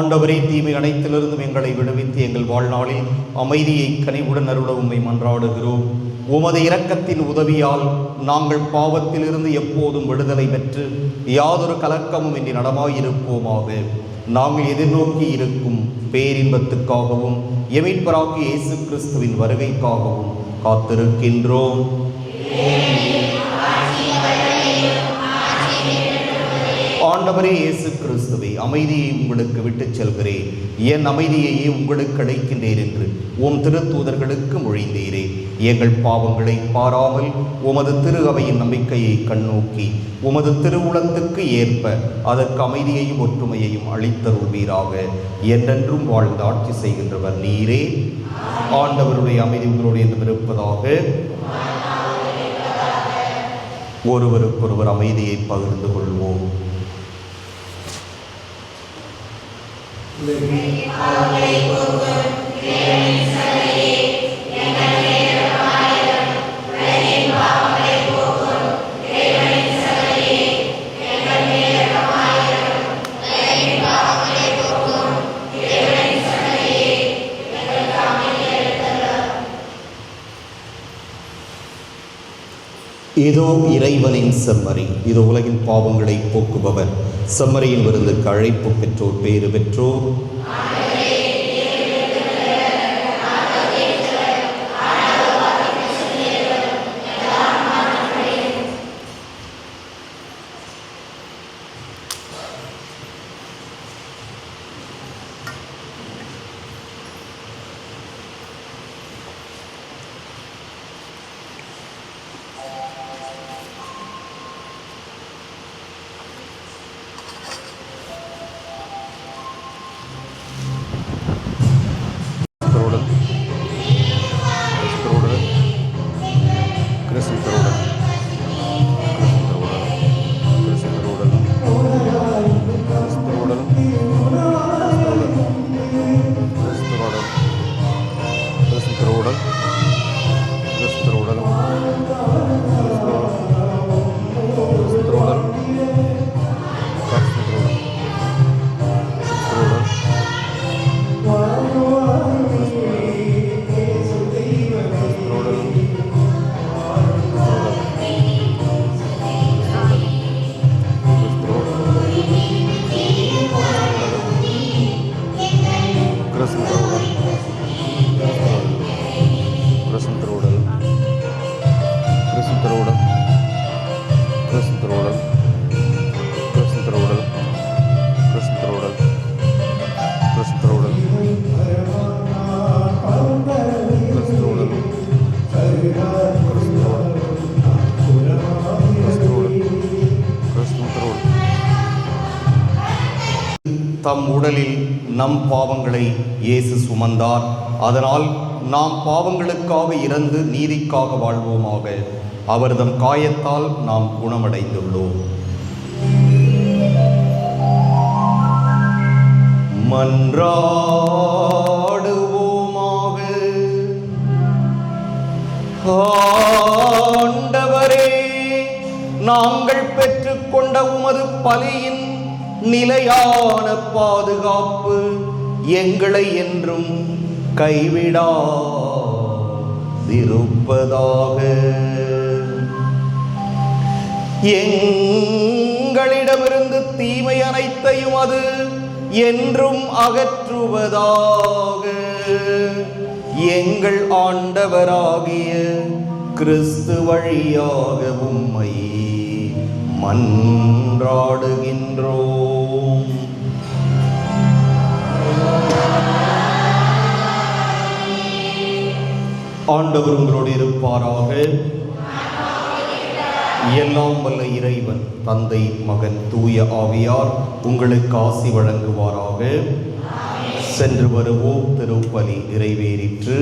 ஆண்டவரே, தீமை அனைத்திலிருந்தும் எங்களை விடுவித்து எங்கள் வாழ்நாளில் அமைதியை கனிவுடன் அருள உம்மை மன்றாடுகிறோம். உமது இரக்கத்தின் உதவியால் நாங்கள் பாவத்திலிருந்து எப்போதும் விடுதலை பெற்று யாதொரு கலக்கமும் இன்றி நடமாயிருப்போமாக. நாங்கள் எதிர்நோக்கி இருக்கும் பேரின்பத்துக்காகவும் எமீட்பராகிய இயேசு கிறிஸ்துவின் வருகைக்காகவும் காத்திருக்கின்றோம். ஆண்டவரே இயேசு கிறிஸ்துவே, அமைதியை உங்களுக்கு விட்டுச் செல்கிறேன், என் அமைதியையே உங்களுக்கு அளிக்கின்றேன் என்று உம் திருத்தூதர்களுக்கு மொழிந்தீரே. எங்கள் பாவங்களை பாராமல் உமது திரு அவையின் நம்பிக்கையை கண்ணோக்கி உமது திருவுளத்துக்கு ஏற்ப அதற்கு அமைதியையும் ஒற்றுமையையும் அளித்தருள்வீராக. என்றென்றும் வாழ்ந்து ஆட்சி செய்கின்றவர் நீரே. ஆண்டவருடைய அமைதி உங்களோடு என்றும் இருப்பதாக. ஒருவருக்கொருவர் அமைதியை பகிர்ந்து கொள்வோம். இதோ இறைவனின் செம்மறி, இதோ உலகின் பாவங்களை போக்குபவர். செம்மறியின் விருந்துக்கு அழைப்பு பெற்றோர் பேறு பெற்றோர். தம் உடலில் நம் பாவங்களை இயேசு சுமந்தார். அதனால் நாம் பாவங்களுக்காக இறந்து நீதிக்காக வாழ்வோமாக. அவர்தம் காயத்தால் நாம் குணமடைந்துள்ளோம். மன்றாடுவோமாக. ஆண்டவரே, நாங்கள் பெற்றுக்கொண்ட உமது பலியின் நிலையான பாதுகாப்பு எங்களை என்றும் கைவிடாதிருப்பதாக. எங்களிடமிருந்து தீமை அனைத்தையும் அது என்றும் அகற்றுவதாக. எங்கள் ஆண்டவராகிய கிறிஸ்து வழியாக உம்மை மன்றாடுகின்றோம். ஆண்டவர் உங்களோடு இருப்பாராக. எல்லாம் வல்ல இறைவன் தந்தை, மகன், தூய ஆவியார் உங்களுக்கு ஆசி வழங்குவாராக. சென்று வருவோம். திருப்பலி நிறைவேறிற்று.